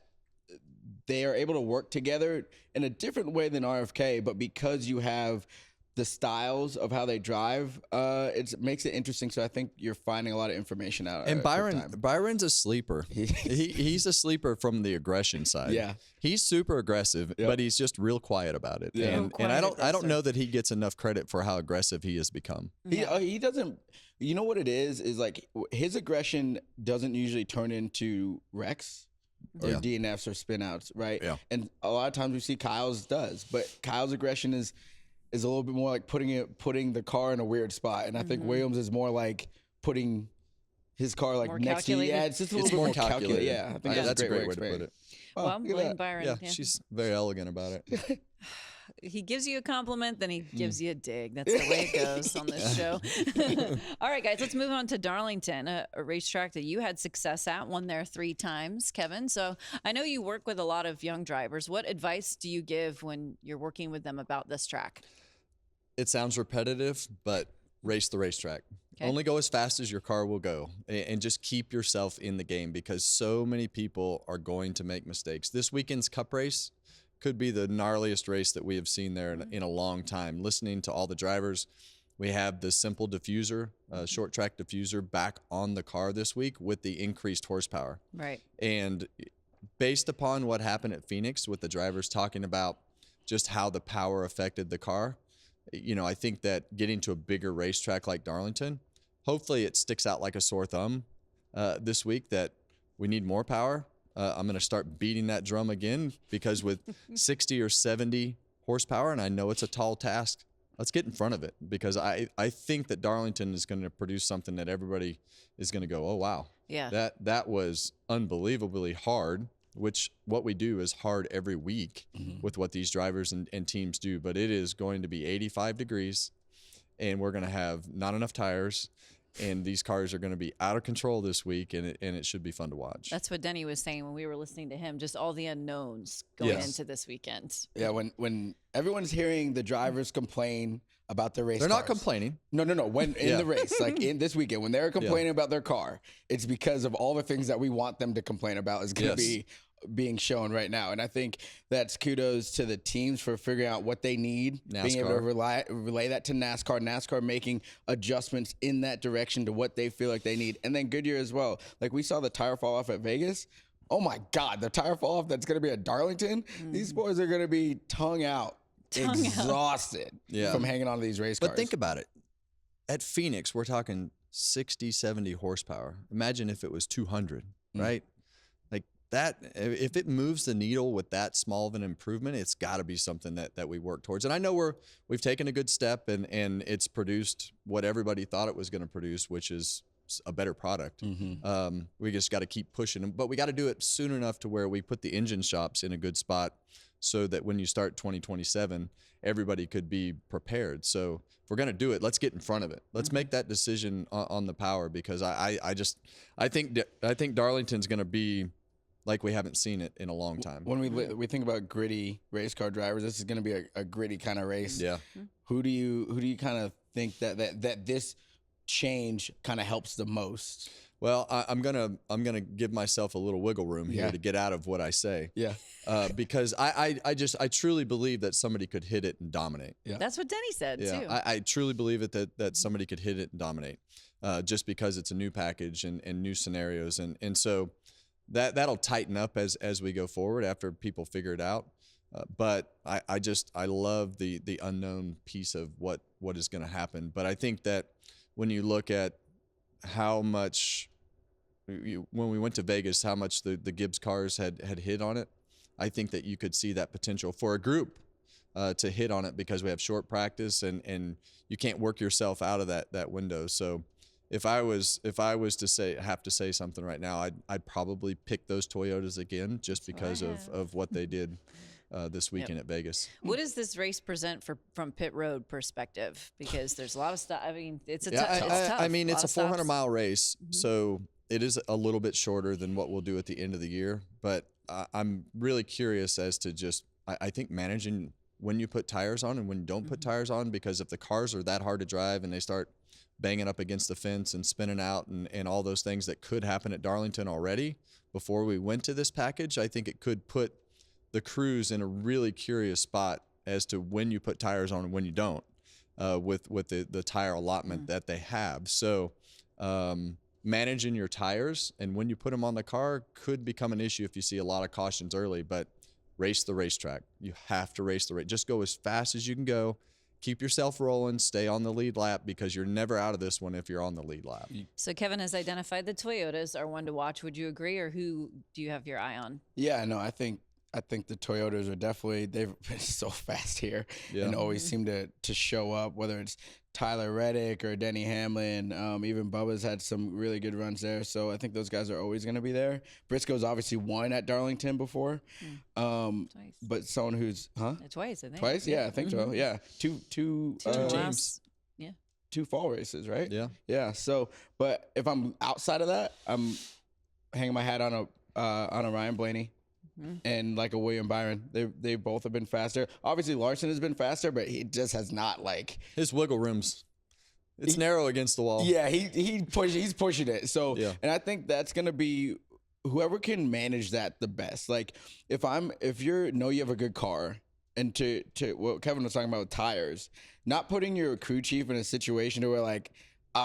B: they are able to work together in a different way than RFK, but because you have the styles of how they drive, it makes it interesting. So I think you're finding a lot of information out.
A: And Byron's a sleeper. He's a sleeper from the aggression side. Yeah, he's super aggressive, but he's just real quiet about it. Yeah. And I don't know that he gets enough credit for how aggressive he has become.
B: He doesn't. You know what it is like his aggression doesn't usually turn into wrecks or DNFs or spinouts, right? Yeah. And a lot of times we see Kyle's does, but Kyle's aggression is a little bit more like putting the car in a weird spot. And I think Williams is more like putting his car like
C: more
B: next
C: calculated.
B: to you. Yeah, it's just a little bit more calculated. Yeah, I think
A: that's a great way to put it.
C: Well, William Byron.
A: Yeah, she's very elegant about it.
C: he gives you a compliment, then he gives you a dig. That's the way it goes on this show. All right, guys, let's move on to Darlington, a racetrack that you had success at, won there 3 times, Kevin. So I know you work with a lot of young drivers. What advice do you give when you're working with them about this track?
A: It sounds repetitive, but race the racetrack. Okay. Only go as fast as your car will go, and just keep yourself in the game, because so many people are going to make mistakes. This weekend's Cup race could be the gnarliest race that we have seen there in a long time. Listening to all the drivers, we have the simple diffuser, short track diffuser, back on the car this week with the increased horsepower.
C: Right.
A: And based upon what happened at Phoenix with the drivers talking about just how the power affected the car, you know, I think that getting to a bigger racetrack like Darlington, hopefully it sticks out like a sore thumb this week that we need more power. I'm going to start beating that drum again, because with 60 or 70 horsepower, and I know it's a tall task, let's get in front of it, because I think that Darlington is going to produce something that everybody is going to go, oh, wow.
C: Yeah.
A: That was unbelievably hard, which what we do is hard every week with what these drivers and teams do. But it is going to be 85 degrees, and we're going to have not enough tires, and these cars are going to be out of control this week, and it should be fun to watch.
C: That's what Denny was saying when we were listening to him, just all the unknowns going into this weekend.
B: Yeah, when everyone's hearing the drivers complain about the race
A: They're
B: cars.
A: not complaining.
B: No. When in the race, like in this weekend, when they're complaining about their car, it's because of all the things that we want them to complain about is going to be being shown right now. And I think that's kudos to the teams for figuring out what they need, being able to relay that to NASCAR making adjustments in that direction to what they feel like they need. And then Goodyear as well. Like we saw the tire fall off at Vegas. Oh my God, the tire fall off that's going to be at Darlington. These boys are going to be tongue out, exhausted from hanging on to these race cars.
A: But think about it. At Phoenix, we're talking 60, 70 horsepower. Imagine if it was 200, right? Like that, if it moves the needle with that small of an improvement, it's got to be something that we work towards. And I know we've taken a good step, and it's produced what everybody thought it was going to produce, which is a better product. We just got to keep pushing them, but we got to do it soon enough to where we put the engine shops in a good spot, so that when you start 2027, everybody could be prepared. So if we're going to do it, let's get in front of it. Let's make that decision on the power, because I think Darlington's going to be like we haven't seen it in a long time.
B: When we think about gritty race car drivers, this is going to be a gritty kind of race.
A: Yeah.
B: Who do you kind of think that this change kind of helps the most?
A: Well, I'm gonna give myself a little wiggle room here to get out of what I say. Yeah. Because I truly believe that somebody could hit it and dominate.
C: Yeah. That's what Denny said too.
A: I truly believe it that somebody could hit it and dominate, just because it's a new package and new scenarios, and so that'll tighten up as we go forward after people figure it out. But I love the unknown piece of what is going to happen. But I think that when you look at how much, when we went to Vegas, how much the Gibbs cars had hit on it, I think that you could see that potential for a group to hit on it, because we have short practice and you can't work yourself out of that window. So if I was to have to say something right now, I'd probably pick those Toyotas again, just because of what they did this weekend at Vegas.
C: What does this race present from pit road perspective? Because there's a lot of stuff. I mean, it's tough.
A: I mean, it's a 400-mile race, so it is a little bit shorter than what we'll do at the end of the year. But I'm really curious as to just, I think, managing when you put tires on and when you don't put tires on, because if the cars are that hard to drive and they start banging up against the fence and spinning out and all those things that could happen at Darlington already before we went to this package, I think it could put the crews in a really curious spot as to when you put tires on and when you don't, with the tire allotment that they have. So managing your tires and when you put them on the car could become an issue if you see a lot of cautions early. But race the racetrack. You have to race the race. Just go as fast as you can go. Keep yourself rolling. Stay on the lead lap, because you're never out of this one if you're on the lead lap.
C: So Kevin has identified the Toyotas are one to watch. Would you agree, or who do you have your eye on?
B: Yeah, no, I think I think the Toyotas are definitely, they've been so fast here and always seem to show up, whether it's Tyler Reddick or Denny Hamlin. Even Bubba's had some really good runs there. So I think those guys are always going to be there. Briscoe's obviously won at Darlington before.
C: Twice.
B: But someone who's,
C: Twice, I think.
B: Twice? Yeah, I think so. Yeah. Two
A: James.
C: Yeah.
B: 2 fall races, right?
A: Yeah.
B: Yeah. So, but if I'm outside of that, I'm hanging my hat on a Ryan Blaney. And like a William Byron, they both have been faster. Obviously, Larson has been faster, but he just has not
A: his wiggle room's. It's narrow against the wall.
B: Yeah, he's pushing it. So, and I think that's gonna be whoever can manage that the best. Like if you have a good car, and to what Kevin was talking about with tires, not putting your crew chief in a situation to where like,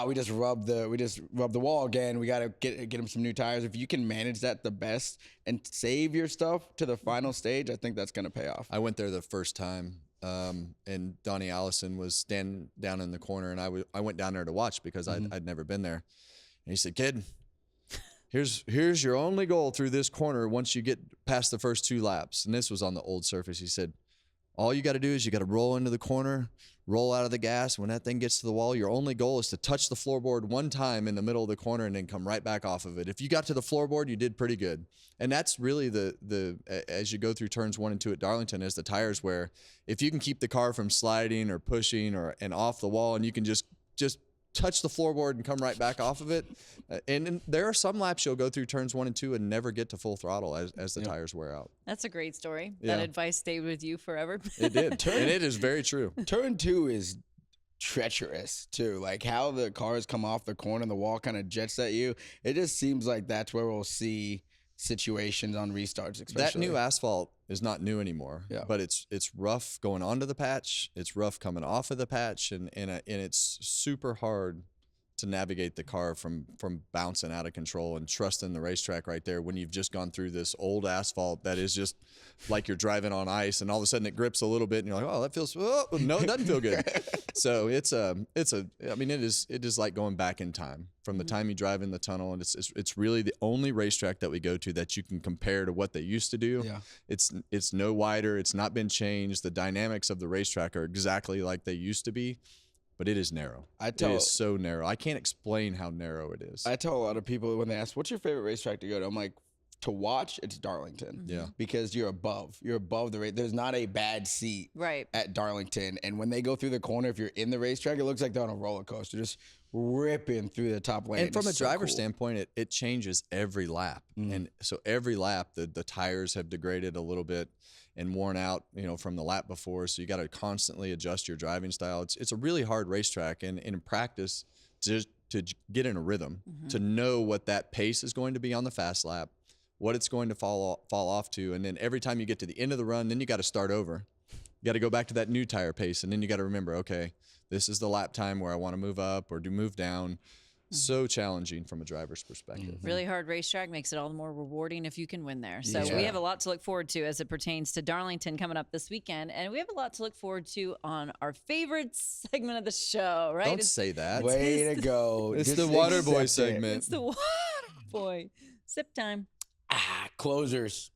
B: we just rubbed the wall again. We got to get him some new tires. If you can manage that the best and save your stuff to the final stage, I think that's going to pay off.
A: I went there the first time, and Donnie Allison was standing down in the corner, and I went down there to watch because I'd never been there. And he said, "Kid, here's your only goal through this corner once you get past the first 2 laps." And this was on the old surface. He said, "All you got to do is you got to roll into the corner, roll out of the gas. When that thing gets to the wall, your only goal is to touch the floorboard one time in the middle of the corner and then come right back off of it. If you got to the floorboard, you did pretty good." And that's really the as you go through turns 1 and 2 at Darlington, as the tires wear, if you can keep the car from sliding or pushing and off the wall, and you can just touch the floorboard and come right back off of it. And there are some laps you'll go through turns 1 and 2 and never get to full throttle as the tires wear out.
C: That's a great story. That advice stayed with you forever.
A: It did. And it is very true.
B: Turn 2 is treacherous too. Like how the cars come off the corner and the wall kind of jets at you. It just seems like that's where we'll see situations on restarts, especially.
A: That new asphalt is not new anymore, but it's rough going onto the patch. It's rough coming off of the patch, and it's super hard to navigate the car from bouncing out of control and trusting the racetrack right there when you've just gone through this old asphalt that is just like you're driving on ice, and all of a sudden it grips a little bit and you're like, oh, that feels, no, it doesn't feel good. So it is like going back in time from the time you drive in the tunnel, and it's really the only racetrack that we go to that you can compare to what they used to do. Yeah. It's no wider. It's not been changed. The dynamics of the racetrack are exactly like they used to be. But it is narrow. It is so narrow. I can't explain how narrow it is.
B: I tell a lot of people when they ask, what's your favorite racetrack to go to? I'm like, to watch, it's Darlington.
A: Yeah.
B: Because you're above the race. There's not a bad seat at Darlington. And when they go through the corner, if you're in the racetrack, it looks like they're on a roller coaster, just ripping through the top lane.
A: And from a driver's standpoint, it changes every lap. And so every lap, the tires have degraded a little bit and worn out, from the lap before. So you got to constantly adjust your driving style. It's a really hard racetrack, and in practice, to get in a rhythm, to know what that pace is going to be on the fast lap, what it's going to fall off to, and then every time you get to the end of the run, then you got to start over. You got to go back to that new tire pace, and then you got to remember, okay, this is the lap time where I want to move up or move down. So challenging from a driver's perspective.
C: Really hard racetrack makes it all the more rewarding if you can win there. So we have a lot to look forward to as it pertains to Darlington coming up this weekend. And we have a lot to look forward to on our favorite segment of the show, right?
A: Don't say that.
B: Way to go.
A: It's the Water Boy segment.
C: It's the Water Boy. Sip time.
B: Closers.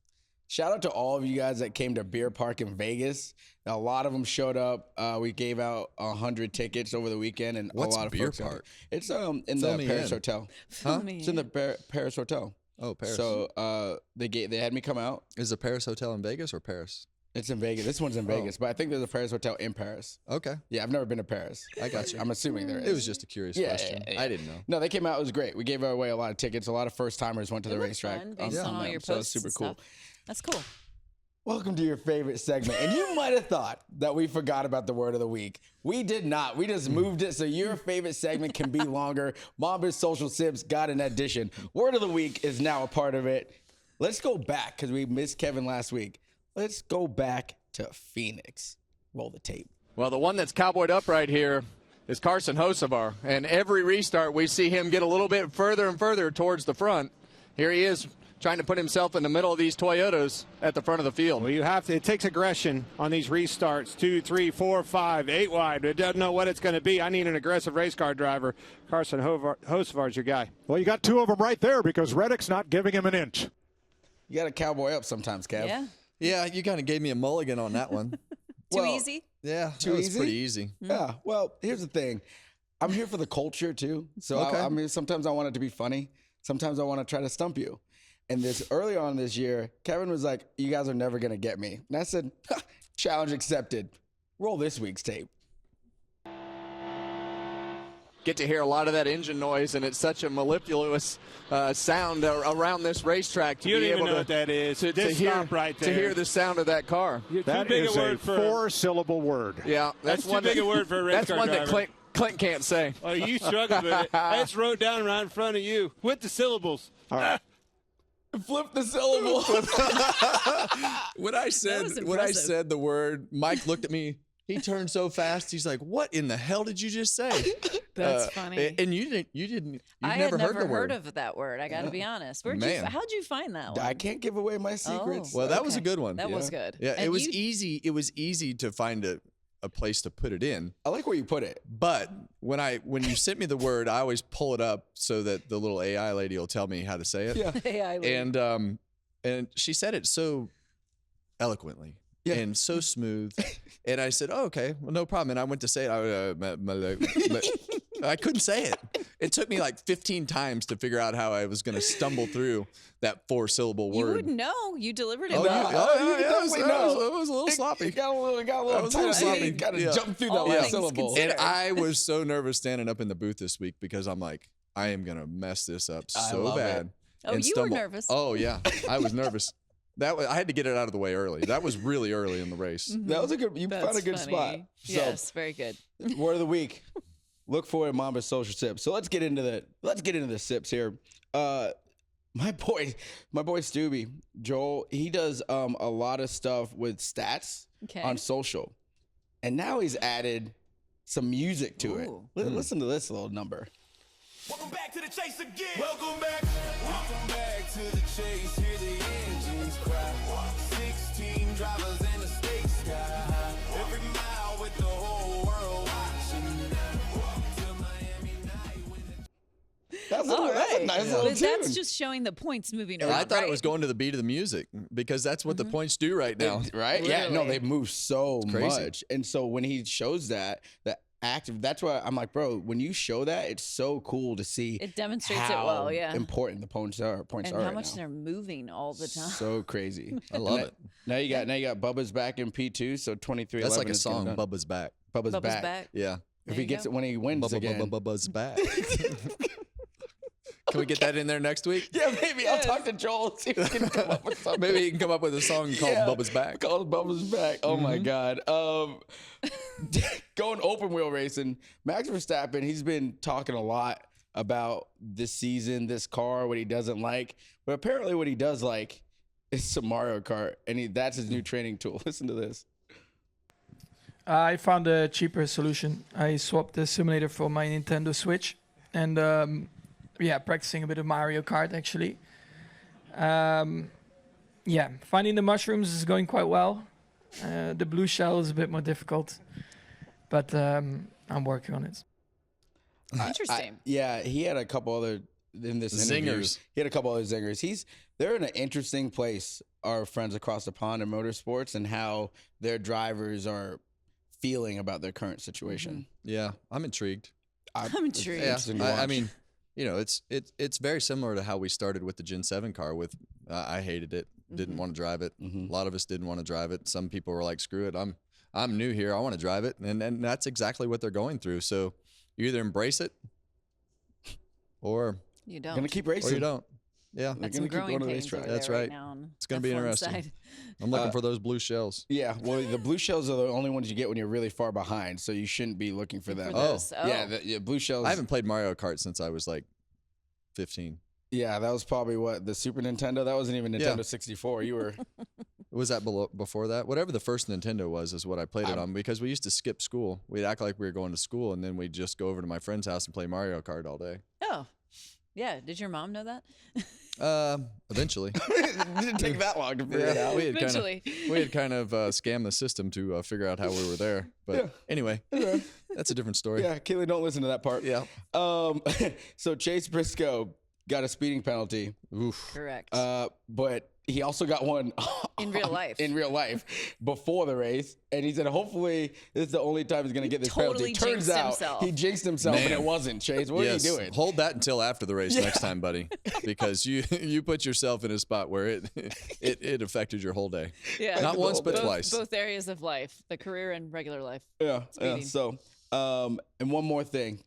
B: Shout out to all of you guys that came to Beer Park in Vegas. Now, a lot of them showed up. We gave out 100 tickets over the weekend, and
A: What's
B: a lot of
A: Beer
B: folks.
A: Park?
B: It's in the Paris Hotel. It's in the Paris Hotel.
A: Oh, Paris.
B: So they had me come out.
A: Is the Paris Hotel in Vegas or Paris?
B: It's in Vegas. This one's in Vegas, but I think there's a Paris Hotel in Paris.
A: Okay.
B: Yeah, I've never been to Paris.
A: I got you.
B: I'm assuming there is.
A: It was just a curious question. I didn't know.
B: No, they came out. It was great. We gave away a lot of tickets. A lot of first-timers went to the racetrack.
C: Fun, based on all your posts,
B: so it's super cool.
C: That's cool.
B: Welcome to your favorite segment. And you might have thought that we forgot about the word of the week. We did not. We just moved it so your favorite segment can be longer. Mamba's Social Sips got an addition. Word of the week is now a part of it. Let's go back because we missed Kevin last week. Let's go back to Phoenix. Roll the tape.
E: Well, the one that's cowboyed up right here is Carson Hocevar. And every restart, we see him get a little bit further and further towards the front. Here he is, trying to put himself in the middle of these Toyotas at the front of the field.
F: Well, it takes aggression on these restarts. 2, 3, 4, 5, 8 wide. It doesn't know what it's going to be. I need an aggressive race car driver. Carson Hocevar's your guy.
G: Well, you got 2 of them right there because Reddick's not giving him an inch.
B: You got to cowboy up sometimes, Kev.
C: Yeah.
A: Yeah, you kind of gave me a mulligan on that one.
C: Too easy?
A: Yeah,
B: Too
A: that was
B: easy?
A: pretty easy.
B: Yeah. Well, here's the thing. I'm here for the culture too. So
A: Okay.
B: I mean, sometimes I want it to be funny. Sometimes I want to try to stump you. And earlier on this year, Kevin was like, "You guys are never gonna get me." And I said, "Challenge accepted. Roll this week's tape."
E: Get to hear a lot of that engine noise, and it's such a mellifluous sound around this racetrack to
F: You don't
E: be
F: even
E: able
F: know
E: to,
F: what that is.
E: to
F: Just
E: hear,
F: stop right
E: to
F: there.
E: hear the sound of that car.
F: That is a four-syllable word.
E: Yeah,
F: That's too big a word for a race
E: That's
F: car
E: one that
F: driver.
E: Clint can't say.
F: Oh, you struggled with it. That's wrote down right in front of you with the syllables.
A: All right.
B: Flip the syllable.
A: When I
C: impressive.
A: said the word, Mike looked at me. He turned so fast. He's like, "What in the hell did you just say?"
C: That's funny.
A: And you've
C: I
A: never
C: had
A: heard the word.
C: of that word. I got to be honest.
A: Man.
C: How'd you find that one?
B: I can't give away my secrets.
A: Well, that was a
C: Okay.
A: good one.
C: That was good.
A: Yeah,
C: And
A: it was
C: you-
A: easy. It was easy to find a place to put it in.
B: I like where you put it.
A: But when you sent me the word, I always pull it up so that the little AI lady will tell me how to say it.
B: Yeah.
C: AI lady.
A: And she said it so eloquently
B: Yeah.
A: and so smooth. And I said, "Oh, okay, well, no problem." And I went to say it. I couldn't say it. It took me like 15 times to figure out how I was going to stumble through that 4-syllable
C: You
A: word.
C: would know. You delivered it
A: Oh,
C: well.
B: you can definitely know.
A: It was a little sloppy.
B: It got a little
A: That was a little
B: tight.
A: sloppy.
B: You got to
A: Yeah.
B: jump through that
C: All
B: last
C: things
B: syllable.
C: considered.
A: And I was so nervous standing up in the booth this week because I'm like, I am going to mess this up
B: I
A: so
B: love
A: bad.
B: it.
C: Oh,
A: and
C: you were
A: stumble.
C: nervous.
A: Oh, yeah. I was nervous. I had to get it out of the way early. That was really early in the race.
B: That was a good. You
C: That's
B: found a good
C: funny.
B: spot. So,
C: Yes, very good.
B: word of the week. Look for it, Mamba's social sips. So let's get into the sips here. My boy Stubby, Joel, he does a lot of stuff with stats
C: Okay.
B: on social. And now he's added some music to it.
C: Ooh.
B: Listen to this little number.
D: Welcome back to the chase again. Welcome back to the chase. Hear the engines cry. 16 drivers in the state sky. Every mile with the whole world watching. To Miami night with
B: That's
C: All
B: a
C: right.
B: nice little
C: But
B: tune.
C: that's just showing the points moving around.
A: I thought
C: right?
A: it was going to the beat of the music because that's what the points do right now.
B: Right? Yeah, no,
C: Really?
B: they move so
A: crazy.
B: much. And so when he shows that active, that's why I'm like, bro, when you show that, it's so cool to see
C: It demonstrates it
B: how
C: well, yeah.
B: important the points are
C: And
B: right
C: how much
B: now.
C: they're moving all the time.
B: So crazy.
A: I love
B: Now-
A: it.
B: Now you got Bubba's back in P2, so 23.
A: That's like a song, Bubba's back.
B: Bubba's
C: Bubba's
B: back.
C: back.
A: Yeah.
B: If
C: There
B: he
C: you
B: gets
C: go.
B: it when he wins again.
A: Bubba's back. Can we get that in there next week?
B: Yeah, maybe I'll talk to Joel. See if he can come up with something.
A: Maybe he can come up with a song called
B: Yeah.
A: Bubba's Back.
B: Called Bubba's back. Oh my God. Going open wheel racing, Max Verstappen, he's been talking a lot about this season, this car, what he doesn't like. But apparently what he does like is some Mario Kart, and that's his new training tool. Listen to this.
G: I found a cheaper solution. I swapped the simulator for my Nintendo Switch, and practicing a bit of Mario Kart actually. Finding the mushrooms is going quite well. The blue shell is a bit more difficult, but I'm working on it.
C: Interesting.
B: He had a couple other in this interview.
A: Zingers.
B: He had a couple other zingers. They're in an interesting place. Our friends across the pond in motorsports and how their drivers are feeling about their current situation.
A: Yeah, I'm intrigued.
C: I'm intrigued.
A: Yeah,
B: Interesting to
A: I
B: watch.
A: mean, it's very similar to how we started with the Gen 7 car. With I hated it, didn't want to drive it. A lot of us didn't want to drive it. Some people were like, "Screw it, I'm new here. I want to drive it," and that's exactly what they're going through. So you either embrace it, or
C: You don't.
B: Gonna keep
A: or
B: racing.
A: you don't. Yeah,
C: Got
B: gonna
C: some
B: keep going
C: growing
B: to the
C: pains
B: racetrack.
C: over
A: That's
C: there
A: right.
C: now on
A: It's gonna
C: the
A: be
C: F1
A: interesting.
C: side.
A: I'm looking for those blue shells.
B: Yeah, well, the blue shells are the only ones you get when you're really far behind, so you shouldn't be looking for them.
C: For those. Oh.
B: Yeah, the blue shells.
A: I haven't played Mario Kart since I was like 15.
B: Yeah, that was probably what the Super Nintendo. That wasn't even Nintendo
A: Yeah.
B: 64. You were.
A: Was that before that? Whatever the first Nintendo was is what I played it on because we used to skip school. We'd act like we were going to school and then we'd just go over to my friend's house and play Mario Kart all day.
C: Oh, yeah. Did your mom know that?
A: Eventually.
B: It didn't take that long to figure it out.
A: we had
C: Eventually.
A: kind of scammed the system to figure out how we were there. But anyway, that's a different story.
B: Yeah, Kaylee, don't listen to that part.
A: Yeah.
B: So Chase Briscoe, got a speeding penalty.
A: Oof.
C: Correct.
B: But he also got one
C: In real life.
B: In real life before the race. And he said, hopefully this is the only time he's going to get this
C: totally
B: penalty. Turns
C: jinxed
B: out
C: himself.
B: he jinxed himself and it wasn't. Chase, what are you doing?
A: Hold that until after the race next time, buddy, because you put yourself in a spot where it affected your whole day.
C: Yeah.
A: Not once, but twice.
C: Both areas of life, the career and regular life.
B: Yeah.
C: Speeding.
B: So, and one more thing.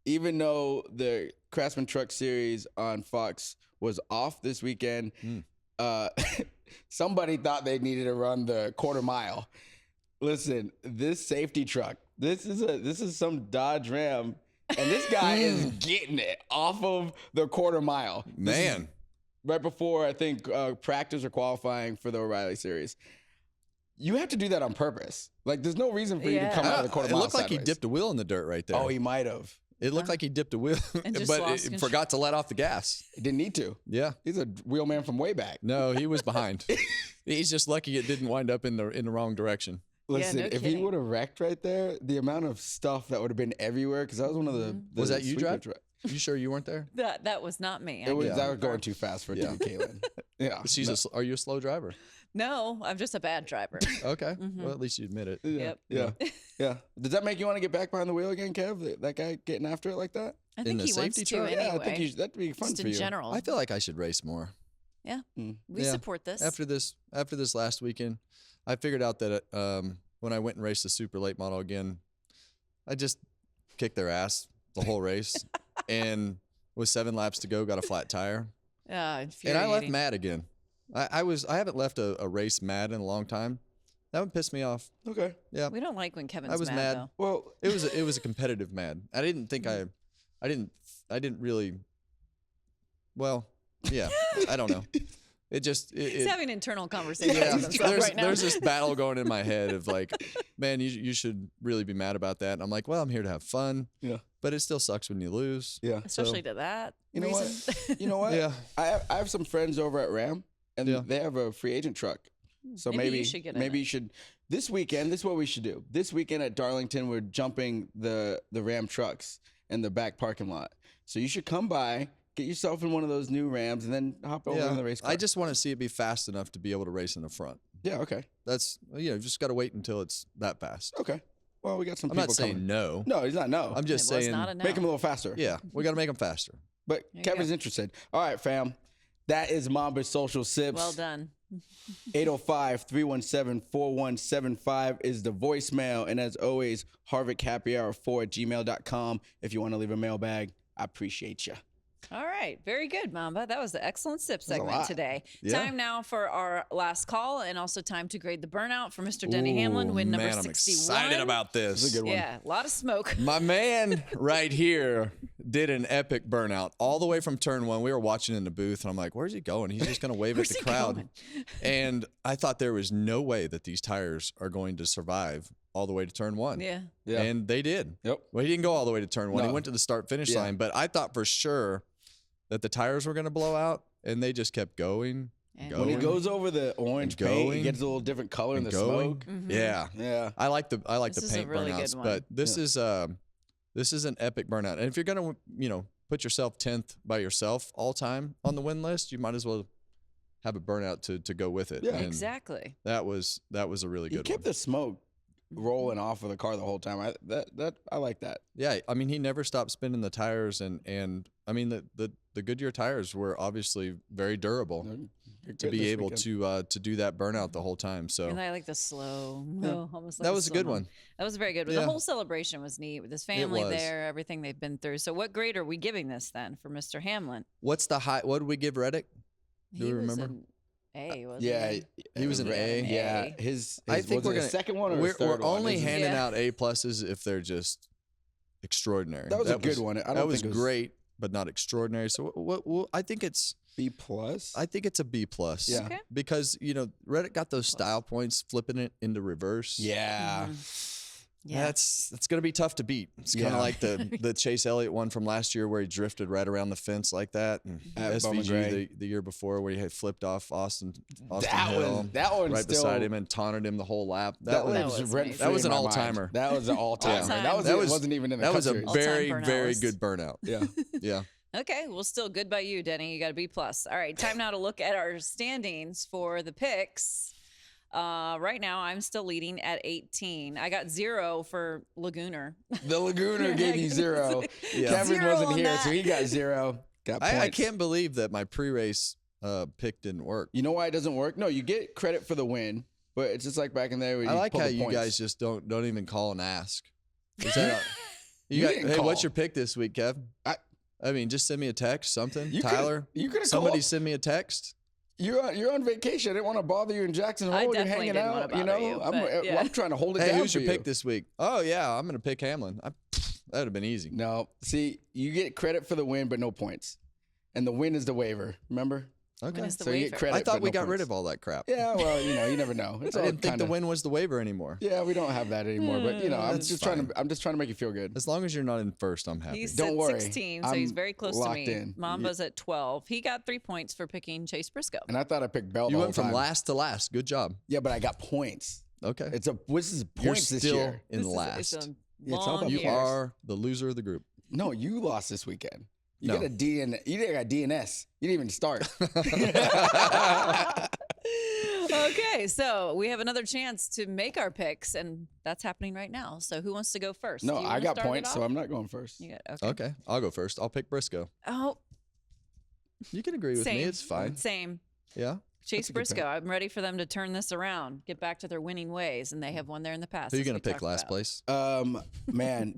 B: Even though the Craftsman Truck Series on Fox was off this weekend, somebody thought they needed to run the quarter mile. Listen, this safety truck, this is some Dodge Ram, and this guy is getting it off of the quarter mile.
A: Man.
B: Right before, I think, practice or qualifying for the O'Reilly Series. You have to do that on purpose. Like, there's no reason for you to come out of the quarter mile
A: It looked like he
B: sideways.
A: dipped a wheel in the dirt right there.
B: Oh, he might have.
A: It looked like he dipped a wheel,
C: And just
A: but
C: lost
A: it
C: control.
A: forgot to let off the gas.
B: He didn't need to.
A: Yeah.
B: He's a wheelman from way back.
A: No, he was behind. He's just lucky it didn't wind up in the wrong direction.
B: Listen,
C: no
B: if he
C: kidding.
B: would have wrecked right there, the amount of stuff that would have been everywhere, because that was one of the
A: Was that you,
B: sweeper
A: Drive? You sure you weren't there?
C: That was not me.
B: It was,
A: Yeah.
B: that was going too fast for it to be Kaitlyn. Yeah.
A: Are you a slow driver?
C: No, I'm just a bad driver.
A: Okay. Well, at least you admit it.
C: Yep.
B: Yeah. Yeah. Does that make you want to get back behind the wheel again, Kev? That guy getting after it like that?
C: I think
A: the
C: he wants
A: safety
C: to
A: truck?
C: anyway.
B: Yeah, I think that'd be fun
C: just
B: for
C: in
B: you.
C: general.
A: I feel like I should race more.
C: Yeah. We
A: Yeah.
C: support this.
A: After this last weekend, I figured out that when I went and raced the super late model again, I just kicked their ass the whole race, and with 7 laps to go, got a flat tire, and I left
C: infuriating.
A: mad again. I haven't left a race mad in a long time. That would piss me off.
B: Okay.
A: Yeah,
C: We don't like when Kevin's
A: I was mad.
C: though.
B: Well,
A: it was a competitive mad. I didn't think I didn't really. Well, yeah, I don't know. It just
C: He's having internal conversations
A: yeah,
C: with himself right now.
A: there's this battle going in my head of like, man, you should really be mad about that. And I'm like, well, I'm here to have fun.
B: Yeah.
A: But it still sucks when you lose.
B: yeah.
C: Especially to that
B: You know
C: reason.
B: what? You know what?
A: Yeah.
B: I have some friends over at Ram, and
A: Yeah.
B: they have a free agent truck. So
C: Maybe you should get in
B: maybe
C: it.
B: you should. This weekend, this is what we should do. This weekend at Darlington, we're jumping the Ram trucks in the back parking lot. So you should come by, get yourself in one of those new Rams, and then hop over in the race car.
A: I just want to see it be fast enough to be able to race in the front.
B: Yeah. Okay.
A: That's just got to wait until it's that fast.
B: Okay. Well, we got some
A: I'm
B: people
A: not saying
B: coming.
A: no.
B: No, he's not. No.
A: I'm just
C: It was
A: saying
C: not a no.
B: Make him a little faster.
A: yeah, we got to make them faster.
B: But
C: There you
B: Kevin's
C: go.
B: interested. All right, fam. That is Mamba's Social Sips.
C: Well done.
B: 805-317-4175 is the voicemail. And as always, Harvick Happy Hour 4@gmail.com. If you want to leave a mailbag, I appreciate you.
C: All right. Very good, Mamba. That was the excellent sip segment
B: lot.
C: today.
A: Yeah.
C: Time now for our last call and also time to grade the burnout for Mr. Denny Hamlin, win number
A: man,
C: 61.
A: I'm excited about this.
B: This is a good one.
C: Yeah, a lot of smoke.
A: My man right here did an epic burnout all the way from turn 1. We were watching in the booth, and I'm like, where's he going? He's just going to wave at
C: Where's
A: the
C: he
A: crowd.
C: going?
A: And I thought there was no way that these tires are going to survive all the way to turn 1.
C: Yeah.
B: Yeah.
A: And they did.
B: Yep.
A: Well, he didn't go all the way to turn 1. He
B: No.
A: went to the start-finish
B: Yeah.
A: line, but I thought for sure that the tires were going to blow out, and they just kept going.
C: And
B: When he
A: going,
B: goes over the orange
A: and
B: paint,
A: going,
B: it gets a little different color in the
A: and going.
B: smoke.
A: Yeah.
B: Yeah.
A: I like the
C: This is a
A: paint
C: really good
A: burnouts,
C: one.
A: but this is an epic burnout. And if you're gonna put yourself 10th by yourself all time on the win list, you might as well have a burnout to go with it.
B: Yeah.
A: And
C: Exactly.
A: That was a really
B: He
A: good
B: kept
A: one.
B: the smoke rolling off of the car the whole time. I like that.
A: Yeah, I mean he never stopped spinning the tires, and I mean the Goodyear tires were obviously very durable to be able to do that burnout the whole time. So
C: And I like the slow, almost like
A: that
C: a
A: was a
C: slow
A: good
C: mo.
A: one.
C: That was very good.
A: Yeah.
C: The whole celebration was neat with his family
A: was.
C: there, everything they've been through. So what grade are we giving this then for Mr. Hamlin?
A: What's the high? What did we give Reddick? Do
C: He
A: we
C: was
A: remember?
C: an A, wasn't
B: Yeah,
C: he?
A: He was an A.
B: Yeah,
C: A.
B: his
A: I think
B: was
A: we're
B: it his
A: gonna
B: second one or
A: we're
B: his third one?
A: only
B: Is it-
A: handing
C: Yeah.
A: out A pluses if they're just extraordinary.
B: That was a good one. I don't
A: that was
B: think it was-
A: great, but not extraordinary. So what I think it's
B: B plus.
A: I think it's a B plus.
B: Yeah.
C: Okay.
A: Because Reddick got those style points, flipping it into reverse.
B: Yeah.
C: Yeah.
A: That's going to be tough to beat. It's kind of
B: Yeah.
A: like the Chase Elliott one from last year where he drifted right around the fence like that. And
B: At Bowman Gray.
A: SVG the year before where he had flipped off Austin
B: That
A: Hill
B: one- that one
A: right
B: still-
A: beside him and taunted him the whole lap.
B: That
C: was
B: was
C: amazing.
B: rent-free
A: That was
B: in
A: an
B: my mind.
A: all-timer.
B: That was an all-timer.
C: All-time.
B: That
A: That was-
B: wasn't even in the
A: that
B: Cup
A: was a
B: Series.
C: All-time
A: very,
C: burnout
A: very
C: list.
A: good burnout.
B: Yeah.
A: Yeah.
C: Okay, well, still good by you, Denny. You got a B+. All right, time now to look at our standings for the picks. Right now, I'm still leading at 18. I got 0 for Lagooner.
B: The Lagooner gave you 0. Kevin
C: 0
B: wasn't
C: on
B: here,
C: that.
B: so he got 0. Got points.
A: I can't believe that my pre-race pick didn't work.
B: You know why it doesn't work? No, you get credit for the win, but it's just like back in there. Where
A: I
B: you
A: like
B: pull
A: how
B: the
A: you
B: points.
A: guys just don't even call and ask. Is that
B: You
A: got,
B: didn't
A: hey,
B: call.
A: what's your pick this week, Kev? I mean, just send me a text, something. Tyler,
B: you could have
A: somebody
B: called.
A: send me a text.
B: You're on vacation. I didn't want to bother you in Jackson Hole.
C: I
B: You're
C: definitely
B: hanging
C: didn't
B: out.
C: wanna bother you, but, yeah.
B: I'm trying to hold it
A: Hey,
B: down
A: who's
B: for
A: your
B: you.
A: pick this week? Oh yeah, I'm gonna pick Hamlin. That would have been easy.
B: No, see, you get credit for the win, but no points. And the win is the waiver. Remember?
A: Okay.
C: Win is the
B: So you
C: waiver.
B: get credit.
A: I thought
B: but
A: we
B: no
A: got rid
B: points.
A: of all that crap.
B: Yeah, well, you never know. It's
A: I
B: all
A: didn't think the
B: kinda-
A: win was the waiver anymore.
B: Yeah, we don't have that anymore. But I'm
A: That's
B: just
A: fine.
B: trying to make you feel good.
A: As long as you're not in first, I'm happy.
C: He's
B: Don't
C: at
B: worry.
C: 16, so he's
B: I'm
C: very close to
B: locked
C: me.
B: in.
C: Mamba's at 12. He got 3 points for picking Chase Briscoe.
B: And I thought I picked Bell.
A: You
B: the
A: went
B: whole
A: from
B: time.
A: last to last. Good job.
B: Yeah, but I got points.
A: Okay.
B: This is
A: You're
B: points this
A: still
B: year.
A: in
C: It's
A: last.
C: a
B: Yeah, it's all
C: long
B: about
A: You
C: year.
A: are the loser of the group.
B: No, you lost this weekend. You
A: No.
B: got a DN. You didn't got DNS. You didn't even start.
C: Okay, so we have another chance to make our picks, and that's happening right now. So who wants to go first?
B: No,
C: Do you
B: I
C: wanna
B: got
C: start it
B: points, so
C: off?
B: I'm not going first.
C: You got, okay.
A: Okay, I'll go first. I'll pick Briscoe.
C: Oh,
A: You can agree with
C: same.
A: me. It's fine.
C: Same.
A: Yeah.
C: Chase
B: a good
C: Briscoe.
B: pick.
C: I'm ready for them to turn this around, get back to their winning ways, and they have won there in the past.
A: Who are you
C: as
A: going
C: we
A: to pick
C: talked
A: last
C: about.
A: place?
B: Man,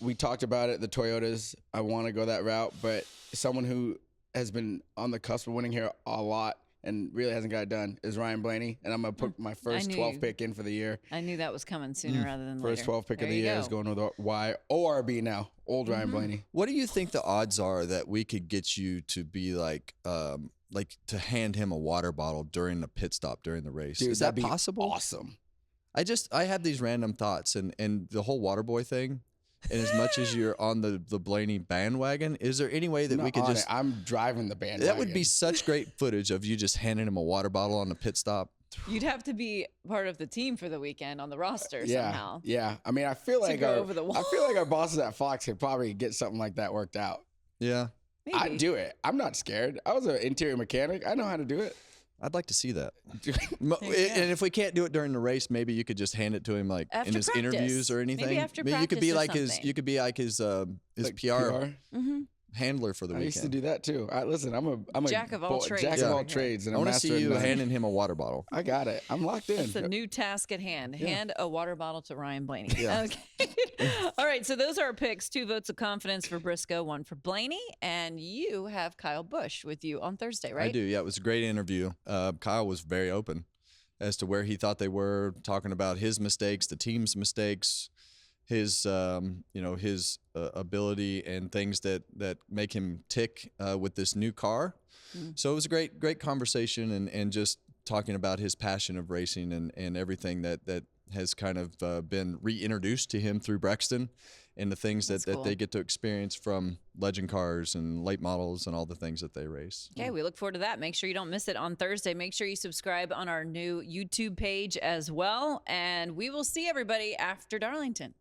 B: we talked about it. The Toyotas. I want to go that route, but someone who has been on the cusp of winning here a lot and really hasn't got it done is Ryan Blaney, and I'm gonna put my first
C: knew
B: 12th
C: you-
B: pick in for the year.
C: I knew that was coming sooner rather than
B: First
C: later.
B: 12 pick
C: There
B: of the
C: you
B: year
C: go.
B: is going with ORB now. Old
C: Mm-hmm.
B: Ryan Blaney.
A: What do you think the odds are that we could get you to be like to hand him a water bottle during the pit stop during the race?
B: Dude,
A: Is that
B: that'd be
A: possible?
B: Awesome.
A: I have these random thoughts and the whole water boy thing. And as much as you're on the Blaney bandwagon, is there any way that
B: Not
A: we could
B: on
A: just?
B: it. I'm driving the bandwagon.
A: That would be such great footage of you just handing him a water bottle on the pit stop.
C: You'd have to be part of the team for the weekend on the roster somehow.
B: Yeah. I mean, I feel like
C: go over the wall.
B: I feel like our bosses at Fox could probably get something like that worked out.
A: Yeah,
C: Maybe.
B: I'd do it. I'm not scared. I was an interior mechanic. I know how to do it.
A: I'd like to see that.
C: you
A: And
C: go.
A: if we can't do it during the race, maybe you could just hand it to him like
C: After
A: in his
C: practice.
A: interviews or anything.
C: Maybe after
A: you could be
C: practice or
A: like
C: something.
A: you could be like his
B: Like
A: PR handler for the
B: I
A: weekend.
B: used to do that too. Listen, I'm a
C: Jack of all trades
B: Jack of
C: over
B: all
C: here.
B: trades, and
A: I
B: a
A: want to
B: master
A: see
B: of
A: you
B: none.
A: handing him a water bottle.
B: I got it. I'm locked in.
C: It's a new task at hand. Hand a water bottle to Ryan Blaney.
A: Yeah.
C: Okay. All right. So those are our picks. 2 votes of confidence for Briscoe, 1 for Blaney. And you have Kyle Busch with you on Thursday, right?
A: I do. Yeah, it was a great interview. Kyle was very open as to where he thought they were, talking about his mistakes, the team's mistakes, his his ability and things that make him tick with this new car. So it was a great conversation and just talking about his passion of racing and everything that has kind of been reintroduced to him through Brexton and the things
C: That's
A: that
C: cool.
A: they get to experience from legend cars and late models and all the things that they race.
C: Okay, we look forward to that. Make sure you don't miss it on Thursday. Make sure you subscribe on our new YouTube page as well. And we will see everybody after Darlington.